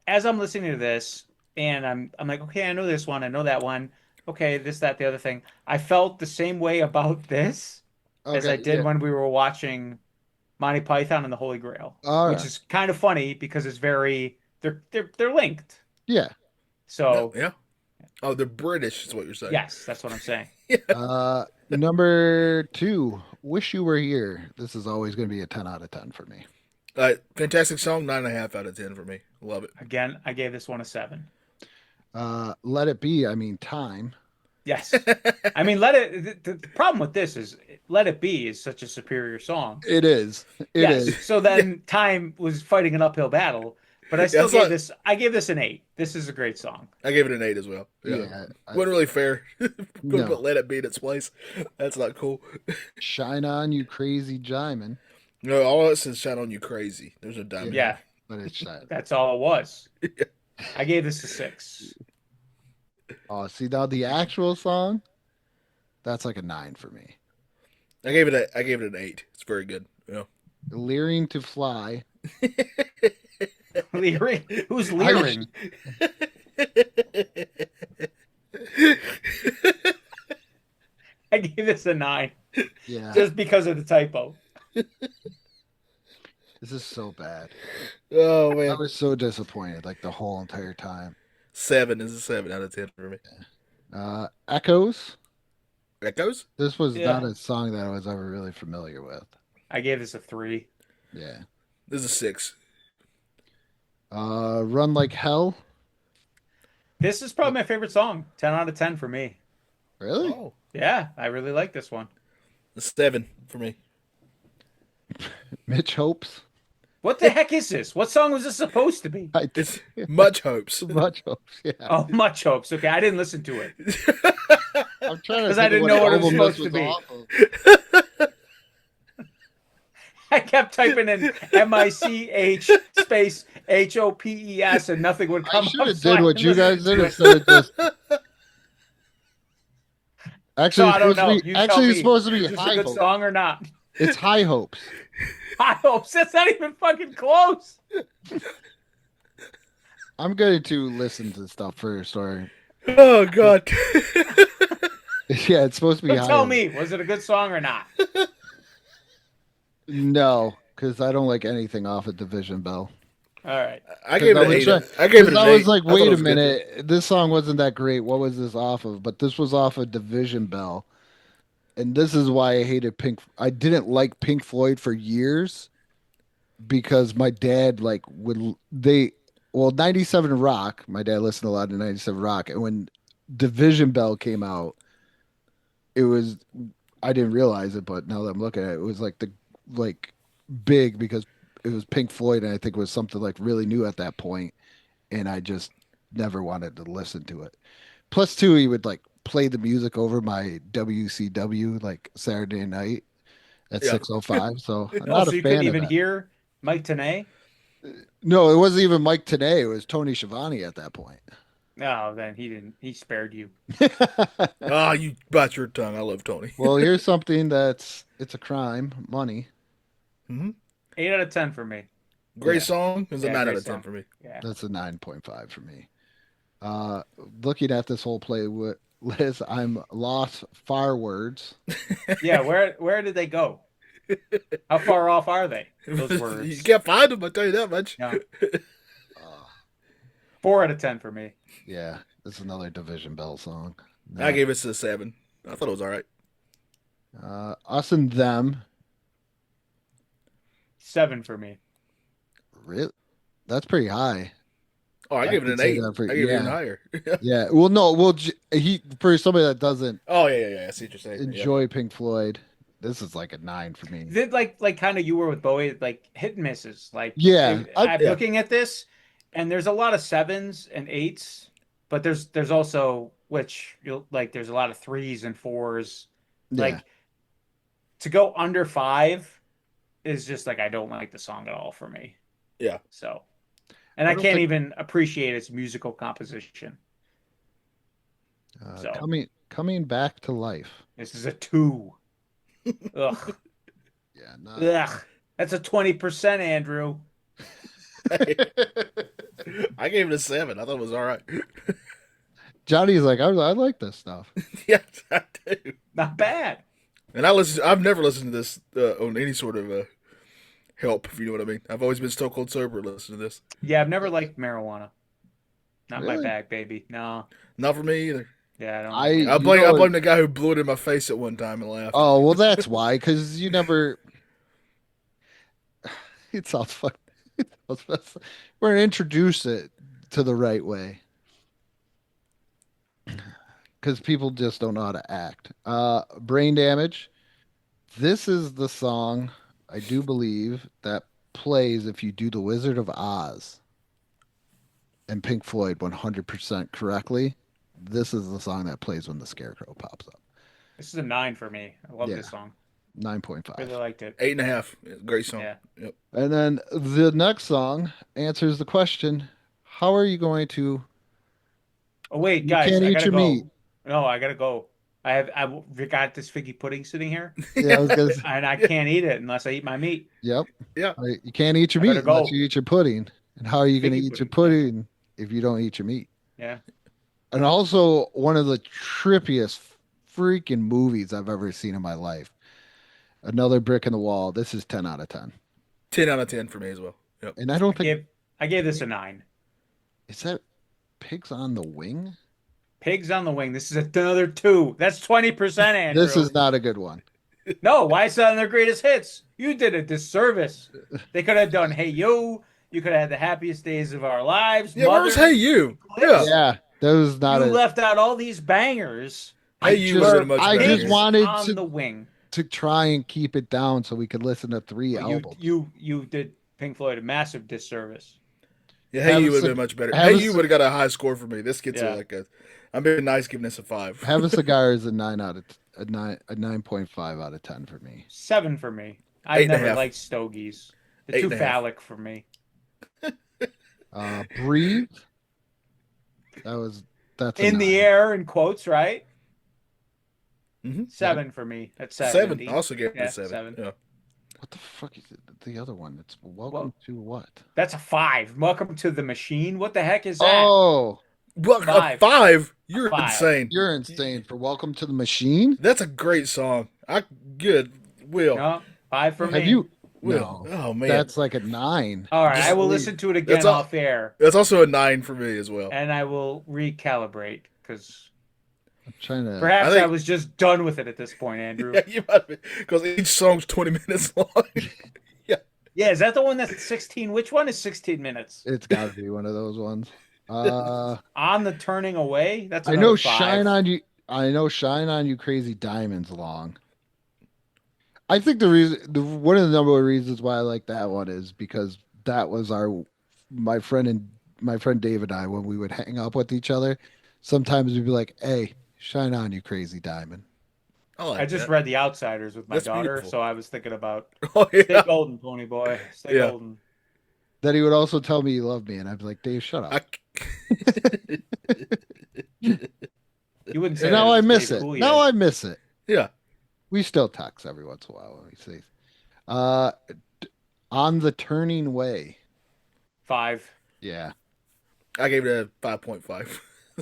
C: as I'm listening to this, and I'm like, okay, I know this one, I know that one. Okay, this, that, the other thing. I felt the same way about this as I
D: Okay,
C: did
D: yeah.
C: when we were watching Monty Python and the Holy Grail,
D: All
C: which
D: right.
C: is kind of funny because it's very they're linked.
D: Yeah.
C: So
B: Yeah. Oh, they're British, is what you're saying.
C: yes, that's what I'm saying.
D: Number 2, Wish You Were Here. This is always going to be a 10 out of 10 for me.
B: Fantastic song, 9.5 out of 10 for me. Love it.
C: Again, I gave this one a 7.
D: Let It Be, I mean, Time.
C: Yes. I mean, Let It. The problem with this is Let It Be is such a superior song.
D: It is. It is.
C: So then Time was fighting an uphill battle, but I still gave this. I gave this an 8. This is a great song.
B: I gave it an 8 as well.
D: Yeah.
B: Wasn't really fair. Couldn't
D: No.
B: put Let It Be in its place. That's not cool.
D: Shine On You Crazy Jimin.
B: No, all it says "Shine on You Crazy." There's no diamond.
C: Yeah,
D: But it's shine.
C: that's all it was. I gave this a 6.
D: Oh, see now the actual song, that's like a 9 for me.
B: I gave it an 8. It's very good. Yeah.
D: Leering to Fly.
C: Leering? Who's leering? I gave this a 9
D: Yeah.
C: just because of the typo.
D: This is so bad.
B: Oh
D: I
B: man,
D: was so disappointed like the whole entire time.
B: 7 is a 7 out of 10 for me.
D: Echoes.
B: Echoes?
D: This was
C: Yeah.
D: not a song that I was ever really familiar with.
C: I gave this a 3.
D: Yeah.
B: This is a 6.
D: Run Like Hell.
C: This is probably my favorite song. 10 out of 10 for me.
D: Really?
B: Oh,
C: Yeah, I really like this one.
B: a 7 for me.
D: Mitch Hopes.
C: What the heck is this? What song was this supposed to be?
B: It's Much Hopes.
D: Much Hopes. Yeah.
C: Oh, Much Hopes. Okay, I didn't listen to it.
D: I'm trying to
C: 'Cause
D: think
C: I
D: of
C: didn't know what it was
D: album this
C: supposed to be.
D: off of.
C: I kept typing in MICH space HOPES and nothing would
D: I
C: come
D: should
C: up.
D: have
C: so
D: did
C: I
D: what
C: didn't
D: you
C: listen
D: guys did
C: to it.
D: instead of just. Actually,
C: So I don't know.
D: it's
C: You
D: supposed to be,
C: tell
D: actually,
C: me.
D: it's supposed to be
C: Is this a
D: High
C: good
D: Hopes.
C: song or not?
D: It's High Hopes.
C: High Hopes. That's not even fucking close.
D: I'm going to listen to stuff first, or
B: Oh God.
D: yeah, it's supposed to be
C: So
D: High
C: tell
D: Hopes.
C: me, was it a good song or not?
D: No, because I don't like anything off of Division Bell.
C: All right.
B: I gave it an
D: was
B: 8. I gave it an 8.
D: I was like,
B: I thought
D: wait
B: it
D: a
B: was good.
D: minute, this song wasn't that great. What was this off of? But this was off of Division Bell, and this is why I hated Pink. I didn't like Pink Floyd for years because my dad like would they well 97 Rock. My dad listened a lot to 97 Rock, and when Division Bell came out, it was I didn't realize it, but now that I'm looking at it, it was like big because it was Pink Floyd, and I think it was something like really new at that point, and I just never wanted to listen to it. Plus, two, he would like play the music over my WCW like Saturday night at
B: Yeah.
D: 6:05. So I'm
C: Oh,
D: not
C: so
D: a
C: you
D: fan
C: couldn't
D: of
C: even
D: that.
C: hear Mike Tenay?
D: No, it wasn't even Mike Tenay. It was Tony Schiavone at that point.
C: No, then he didn't. He spared you.
B: Ah, you bite your tongue. I love Tony.
D: Well, here's something it's a crime, money.
C: 8 out of 10 for me.
B: Great
D: Yeah.
B: song. It's a
C: Yeah,
B: 9
C: great
B: out of 10
C: song.
B: for me.
C: Yeah.
D: That's a 9.5 for me. Looking at this whole play list, I'm lost far words.
C: Yeah, where did they go? How far off are they? Those
B: You
C: words.
B: can't find them. I tell you that much.
C: No.
D: Uh,
C: 4 out of 10 for me.
D: yeah, that's another Division Bell song.
B: I gave it a 7. I thought it was all right.
D: Us and Them.
C: 7 for me.
D: Really? That's pretty high.
B: Oh, I gave it
D: could
B: an
D: say
B: 8.
D: that for-
B: I gave it even
D: yeah.
B: higher.
D: Yeah. Well, no. Well, he for somebody that doesn't
B: Oh yeah. I see what you're saying.
D: enjoy Pink Floyd, this is like a 9 for me.
C: Did like kind of you were with Bowie, like hit and misses. Like
D: Yeah,
C: I'm
B: yeah.
C: looking at this, and there's a lot of 7s and 8s, but there's also which you'll like there's a lot of 3s and 4s.
D: Yeah.
C: Like to go under 5 is just like I don't like the song at all for me.
B: Yeah.
C: So, and
D: I
C: I
D: don't
C: can't
D: think-
C: even appreciate its musical composition. so.
D: Coming back to life.
C: This is a 2. Ugh.
D: Yeah. No.
C: Ugh. That's a 20%, Andrew.
B: I gave it a 7. I thought it was all right.
D: Johnny's like, I like this stuff.
B: Yes, I do.
C: Not bad.
B: And I've never listened to this on any sort of help, if you know what I mean. I've always been stone cold sober listening to this.
C: Yeah, I've never liked marijuana. Not my
D: Really?
C: bag, baby. No.
B: Not for me either.
C: Yeah, I don't
D: I
C: like it.
B: I
D: You
B: blame
D: know
B: I
D: what-
B: blame the guy who blew it in my face at one time and laughed.
D: Oh, well, that's why, because you never. It sounds fuck. We're gonna introduce it to the right way, because people just don't know how to act. Brain damage. This is the song I do believe that plays if you do the Wizard of Oz and Pink Floyd 100% correctly. This is the song that plays when the Scarecrow pops up.
C: This is a 9 for me. I love
D: Yeah.
C: this song.
D: 9.5.
C: Really liked it.
B: 8.5. Great song.
C: Yeah.
B: Yep.
D: And then the next song answers the question, how are you going to
C: Oh wait,
D: You
C: guys,
D: can't
C: I
D: eat
C: gotta
D: your
C: go.
D: meat.
C: No, I gotta go. I got this figgy pudding sitting here,
D: Yeah, I was gonna say,
C: and I can't eat it unless I eat my meat.
D: yep.
B: Yeah.
D: Right, you can't eat your
C: I
D: meat
C: gotta
D: unless
C: go.
D: you eat your pudding. And how are you going to
C: Figgy
D: eat your
C: pudding,
D: pudding if you don't eat your meat?
C: Yeah.
D: And also one of the trippiest freaking movies I've ever seen in my life. Another brick in the wall. This is 10 out of 10.
B: 10 out of 10 for me as well. Yep.
D: And I don't think
C: I gave this a 9.
D: is that Pigs on the Wing?
C: Pigs on the Wing. This is another 2. That's 20%, Andrew.
D: This is not a good one.
C: No, why is that on their greatest hits? You did a disservice. They could have done Hey You. You could have had the happiest days of our lives.
B: Yeah,
C: Mother.
B: where's Hey You? Yeah.
D: Yeah, that was not
C: You
D: a
C: left out all these bangers.
B: Hey You would have been much
D: I
B: better.
D: just wanted
C: on
D: to
C: the Wing.
D: try and keep it down so we could listen to 3 albums.
C: You did Pink Floyd a massive disservice.
B: Yeah, Hey
D: Have
B: You
D: us
B: would have
D: a-
B: been much better.
D: have
B: Hey
D: us
B: You
D: a-
B: would have got a high score for me. This gets
C: Yeah.
B: like a. I'm being nice, giving this a 5.
D: Have a Cigar is a 9.5 out of 10 for me.
C: 7 for me. I
B: 8.5.
C: never liked stogies. They're too
B: 8.5.
C: phallic for me.
D: Breathe. That's a
C: In the
D: 9.
C: air, in quotes, right?
B: Mm-hmm.
C: 7 for me. That's
B: 7.
C: 70.
B: I also gave it
C: Yeah,
B: a 7.
C: 7.
B: Yeah.
D: What the fuck is it? The other one? It's Welcome to what?
C: That's a 5. Welcome to the Machine. What the heck is that?
D: Oh,
B: Well, a
C: 5.
B: 5? You're
C: 5.
B: insane.
D: you're insane for Welcome to the Machine.
B: That's a great song. Good. Will.
C: No, 5 for me.
D: Have you?
B: Will.
D: No,
B: Oh, man.
D: that's like a 9.
C: All right,
B: Just
C: I will
B: leave.
C: listen to it again
B: That's all-
C: off air,
B: That's also a 9 for me as well.
C: and I will recalibrate because
D: I'm trying to.
C: perhaps
B: I think-
C: I was just done with it at this point, Andrew.
B: Yeah, you might be. Because each song's 20 minutes long.
C: Yeah, is that the one that's 16? Which one is 16 minutes?
D: It's got to be one of those ones.
C: On the Turning Away? That's
D: I
C: another
D: know
C: 5.
D: Shine on You. I know Shine on You, Crazy Diamonds long. I think one of the number one reasons why I like that one is because that was my friend David and I, when we would hang up with each other, sometimes we'd be like, "Hey, shine on you, Crazy Diamond."
B: like
C: I just
B: that.
C: read The Outsiders with my
B: That's
C: daughter,
B: beautiful.
C: so I was thinking about
B: Oh,
C: stay
B: yeah.
C: golden, pony boy. Stay
B: Yeah.
C: golden.
D: Then he would also tell me he loved me, and I'd be like, "Dave, shut up."
C: You wouldn't say
D: And
C: that
D: now
C: as
D: I miss
C: Dave
D: it.
C: Coulier.
D: Now I miss it.
B: Yeah.
D: We still text every once in a while when we see. On the Turning Way.
C: 5.
D: Yeah.
B: I gave it a 5.5.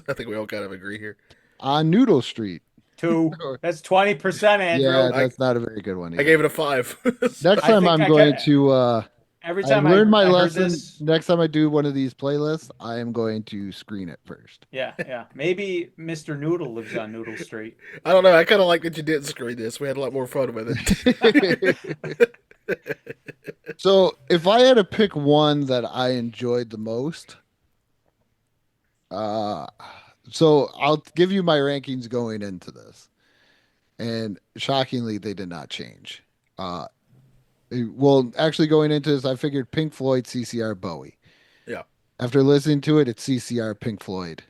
B: I think we all kind of agree here.
D: On Noodle Street.
C: 2. That's 20%, Andrew.
D: Yeah, that's not a very good one.
B: I gave it a 5.
D: Next
C: I
D: time
C: think
D: I'm
C: I
D: going
C: ca-
D: to
C: Every
D: I
C: time
D: learned my
C: heard
D: lesson.
C: this-
D: Next time I do one of these playlists, I am going to screen it first.
C: Yeah. Maybe Mr. Noodle lives on Noodle Street.
B: I don't know. I kind of like that you didn't screen this. We had a lot more fun with it.
D: So if I had to pick one that I enjoyed the most, so I'll give you my rankings going into this. And shockingly, they did not change. Well, actually going into this, I figured Pink Floyd, CCR, Bowie.
B: Yeah.
D: After listening to it, it's CCR, Pink Floyd.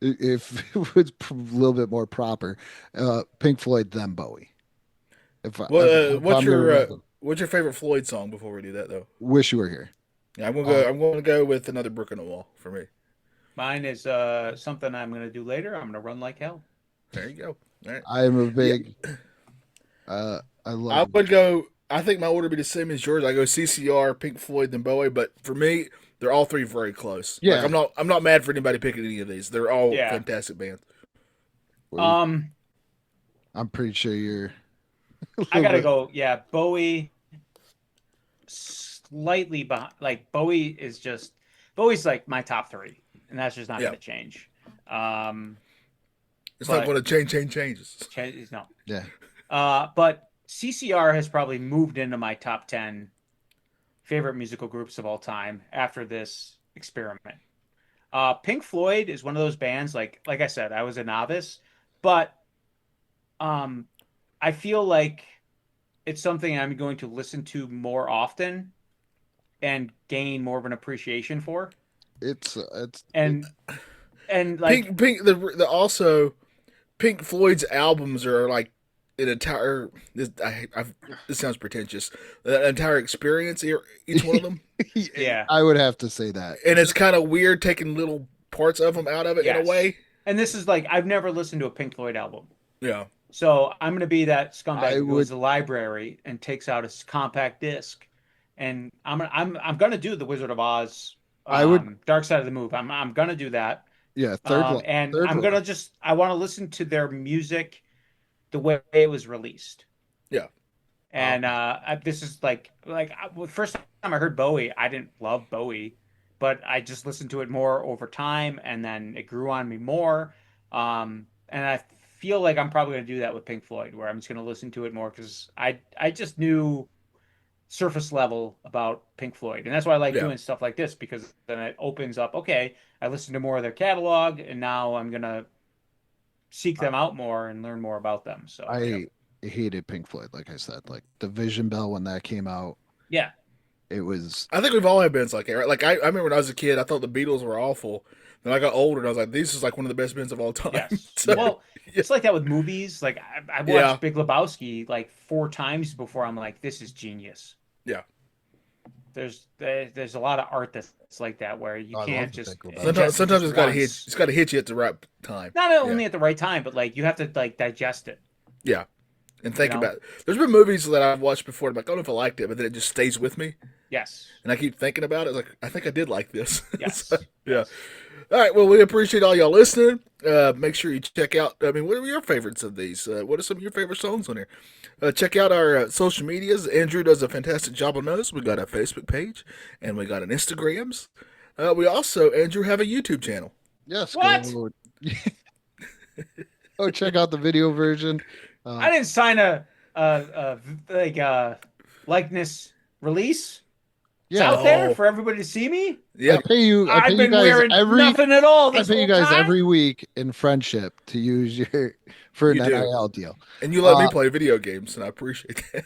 D: If it was a little bit more proper, Pink Floyd, then Bowie.
B: Well, what's
D: I'm gonna
B: your
D: rank them.
B: what's your favorite Floyd song before we do that though?
D: Wish You Were Here?
B: Yeah, I'm gonna go with Another Brick in the Wall for me.
C: Mine is something I'm going to do later. I'm going to run like hell.
B: There you go. All right.
D: I am a big. I
B: I
D: love.
B: would go. I think my order would be the same as yours. I go CCR, Pink Floyd, then Bowie. But for me, they're all three very close.
D: Yeah.
B: Like, I'm not mad for anybody picking any of these. They're all
C: Yeah.
B: fantastic bands.
D: I'm pretty sure you're.
C: I gotta go. Yeah, Bowie, slightly behind. Like Bowie's like my top three, and that's just not
B: Yeah.
C: going to change. Um,
B: It's not
C: but
B: going to changes.
C: no.
D: Yeah.
C: But CCR has probably moved into my top 10 favorite musical groups of all time after this experiment. Pink Floyd is one of those bands, like I said, I was a novice, but um, I feel like it's something I'm going to listen to more often and gain more of an appreciation for.
D: It's
C: And and like
B: The also Pink Floyd's albums are like an entire. This sounds pretentious. An entire experience, each one of them,
C: yeah.
D: I would have to say that.
B: and it's kind of weird taking little parts of them out of it in a
C: Yes.
B: way.
C: And this is like I've never listened to a Pink Floyd album.
B: Yeah,
C: So I'm going to be that scumbag
D: I
C: who goes
D: would-
C: to the library and takes out a compact disc, and I'm going to do the Wizard of Oz,
D: I would-
C: Dark Side of the Moon. I'm going to do that,
D: Yeah,
C: and
D: third
C: I'm
D: one.
C: going to I want to listen to their music the way it was released.
B: yeah.
C: And this is first time I heard Bowie, I didn't love Bowie, but I just listened to it more over time, and then it grew on me more. And I feel like I'm probably going to do that with Pink Floyd, where I'm just going to listen to it more because I just knew surface level about Pink Floyd, and that's why I like
B: Yeah.
C: doing stuff like this because then it opens up. Okay, I listened to more of their catalog, and now I'm gonna seek them out more and learn more about them. So
D: I hated Pink Floyd, like I said. Like the Vision Bell when that came out,
C: yeah.
D: it was
B: I think we've all had bands like that. Right? Like I remember when I was a kid, I thought the Beatles were awful. Then I got older and I was like, this is like one of the best bands of all time.
C: Yes.
B: So,
C: Well, it's like that with movies. Like I watched
B: Yeah.
C: Big Lebowski like 4 times before I'm like, this is genius.
B: Yeah.
C: There's a lot of art that's like that where you
D: I
C: can't
D: love
C: just
D: Big Lebowski.
B: sometimes it's got to hit.
C: once.
B: It's got to hit you at the right time.
C: Not only at the right time, but like you have to like digest it.
B: Yeah. And think
C: You know?
B: about it. There's been movies that I've watched before. I'm like, I don't know if I liked it, but then it just stays with me,
C: Yes.
B: and I keep thinking about it. It's like I think I did like this.
C: Yes.
B: So, yeah. All right. Well, we appreciate all y'all listening. Make sure you check out. I mean, what are your favorites of these? What are some of your favorite songs on here? Check out our social medias. Andrew does a fantastic job on those. We got a Facebook page and we got an Instagrams. We also, Andrew, have a YouTube channel.
D: yes.
C: What?
D: Go, oh, check out the video version.
C: I didn't sign a likeness release. It's
D: Yeah,
C: out there
B: Oh.
C: for everybody to see me.
B: Yeah.
D: I pay you. I pay
C: I've
D: you
C: been
D: guys
C: wearing
D: every.
C: nothing at all.
D: I
C: This
D: pay you
C: whole
D: guys
C: time.
D: every week in friendship to use your for an
B: You do.
D: NIL deal.
B: And you let me
D: Uh,
B: play video games, and I appreciate that.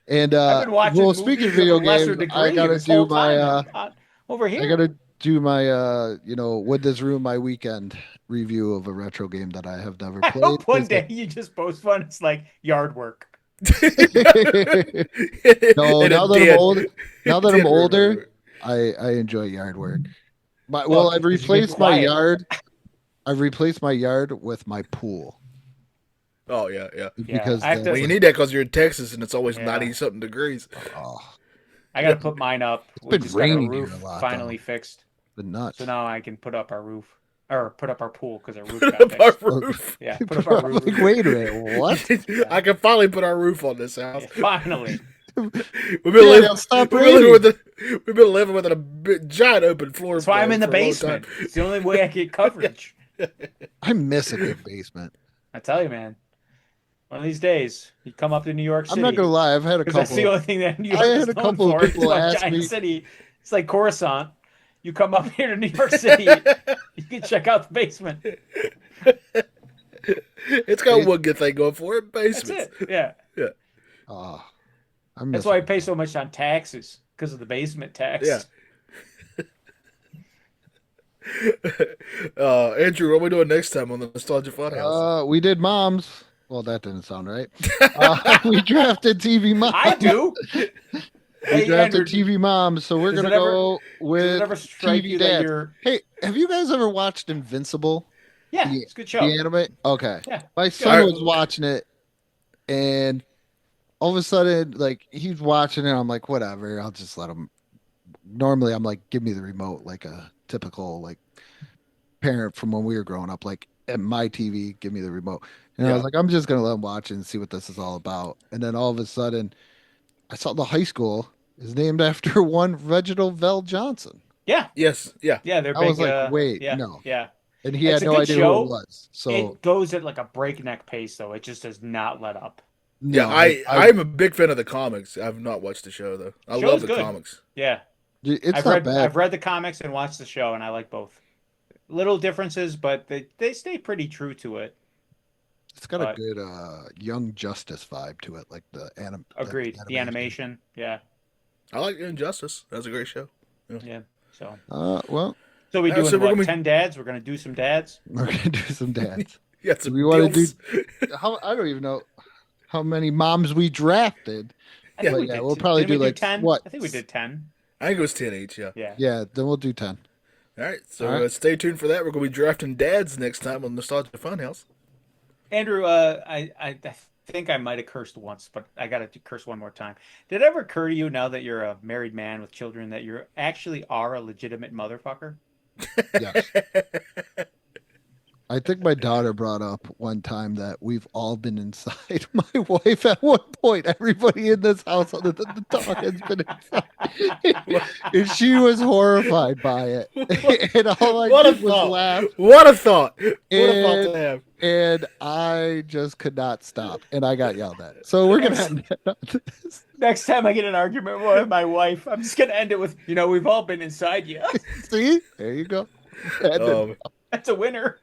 D: And
C: I've been watching
D: well,
C: movies
D: speaking of
C: of a
D: video
C: lesser
D: games,
C: degree
D: I gotta
C: this
D: do
C: whole
D: my
C: time. I'm not over here.
D: I gotta do my would this ruin my weekend review of a retro game that I have never
C: I
D: played.
C: hope one day you just post one. It's like yard work.
D: No,
B: And
D: now
B: it
D: that
B: did.
D: I'm old, now that
B: It
D: I'm
B: did
D: older,
B: ruin it.
D: I enjoy yard work. I've
C: Well, 'cause you get
D: replaced my
C: quiet.
D: yard. I've replaced my yard with my pool
B: Oh yeah, yeah.
D: because
C: I have to-
B: Well, you need that because you're in Texas and it's always
C: Yeah.
B: 90 something degrees.
D: oh,
C: I got to put mine up. We
D: been
C: just got our
D: raining here
C: roof
D: a lot,
C: finally fixed,
D: the nuts.
C: so now I can put up our roof or put up our pool because our roof
B: Put
C: got
B: up our
C: fixed.
B: roof.
C: Yeah, put up our roof.
D: Like, wait a minute, what?
B: I can finally put our roof on this house.
C: Finally,
B: We've been
D: Yeah,
B: living.
D: now stop
B: We've been living
D: raining.
B: we've been living with a giant open floor.
C: that's why I'm in the
B: for a long
C: basement.
B: time.
C: It's the only way I get coverage.
D: I miss a good basement.
C: I tell you, man. One of these days, you come up to New York City.
D: I'm not gonna lie, I've had a
C: Because
D: couple.
C: that's the only thing that New York
D: I
C: is
D: had a
C: known
D: couple of
C: for.
D: people
C: It's a
D: ask
C: giant
D: me-
C: city. It's like Coruscant. You come up here to New York City, you can check out the basement.
B: It's got one good thing going for it:
C: That's
B: basements.
C: it. Yeah.
D: Oh, I miss
C: That's why I pay so much on taxes because of the basement tax.
B: Yeah. Andrew, what are we doing next time on the Nostalgia Funhouse?
D: We did moms. Well, that didn't sound right. We drafted TV moms.
C: I do.
D: We
C: Hey,
D: drafted
C: Andrew,
D: TV moms, so we're
C: does
D: gonna
C: it ever-
D: go
C: does
D: with
C: it ever strike
D: TV
C: you that
D: dads.
C: you're?
D: Hey, have you guys ever watched Invincible?
C: Yeah,
D: the-
C: it's a good show.
D: The anime? Okay.
C: Yeah.
D: My son
B: Alright.
D: was watching it, and all of a sudden, like, he's watching it. I'm like, whatever. I'll just let him. Normally, I'm like, give me the remote, like a typical like parent from when we were growing up. Like at my TV, give me the remote. And I was
B: Yeah.
D: like, I'm just gonna let him watch it and see what this is all about. And then all of a sudden, I saw the high school is named after one Reginald Vell Johnson.
C: Yeah,
B: Yes, yeah.
C: yeah, they're
D: I
C: big.
D: was like, wait,
C: yeah,
D: no.
C: yeah.
D: And he
C: It's
D: had
C: a
D: no
C: good
D: idea
C: show.
D: who it was. So
C: It goes at like a breakneck pace, though. It just does not let up.
B: Yeah,
D: no,
B: I'm a big fan of the comics. I've not watched the show though. I
C: Show's
B: love the
C: good.
B: comics.
C: Yeah,
D: it's not bad.
C: I've read the comics and watched the show, and I like both. Little differences, but they stay pretty true to it.
D: It's got a
C: But
D: good Young Justice vibe to it, like the
C: agreed. The animation, yeah,
B: I like Injustice. That's a great show.
C: yeah. So
D: Well,
C: so we doing
B: so we're
C: what?
B: gonna be-
C: 10 dads. We're gonna do some dads.
D: we're gonna do some dads.
B: Yeah,
D: Do we want to do? I don't even know how many moms we drafted.
C: I think
D: But
C: we
D: yeah,
C: did.
D: we'll probably
C: Didn't
D: do
C: we
D: like
C: 10.
D: what?
C: I think we did 10.
B: I think it was 10 each. Yeah.
C: Yeah.
D: Yeah, then we'll do 10.
B: All right. So
D: All right.
B: stay tuned for that. We're going to be drafting dads next time on Nostalgia Funhouse.
C: Andrew, I think I might have cursed once, but I got to curse one more time. Did it ever occur to you, now that you're a married man with children, that you actually are a legitimate motherfucker?
D: Yes. I think my daughter brought up one time that we've all been inside. My wife, at one point, everybody in this house other than the dog has been inside. And she was horrified by it. And all I
B: What a
D: did was
B: thought.
D: laugh.
B: What a thought. What a thought to have.
D: And I just could not stop. And I got yelled at. So we're going to end it on this.
C: Next time I get an argument with my wife, I'm just going to end it with, we've all been inside you.
D: See? There you go.
B: Um,
C: That's a winner.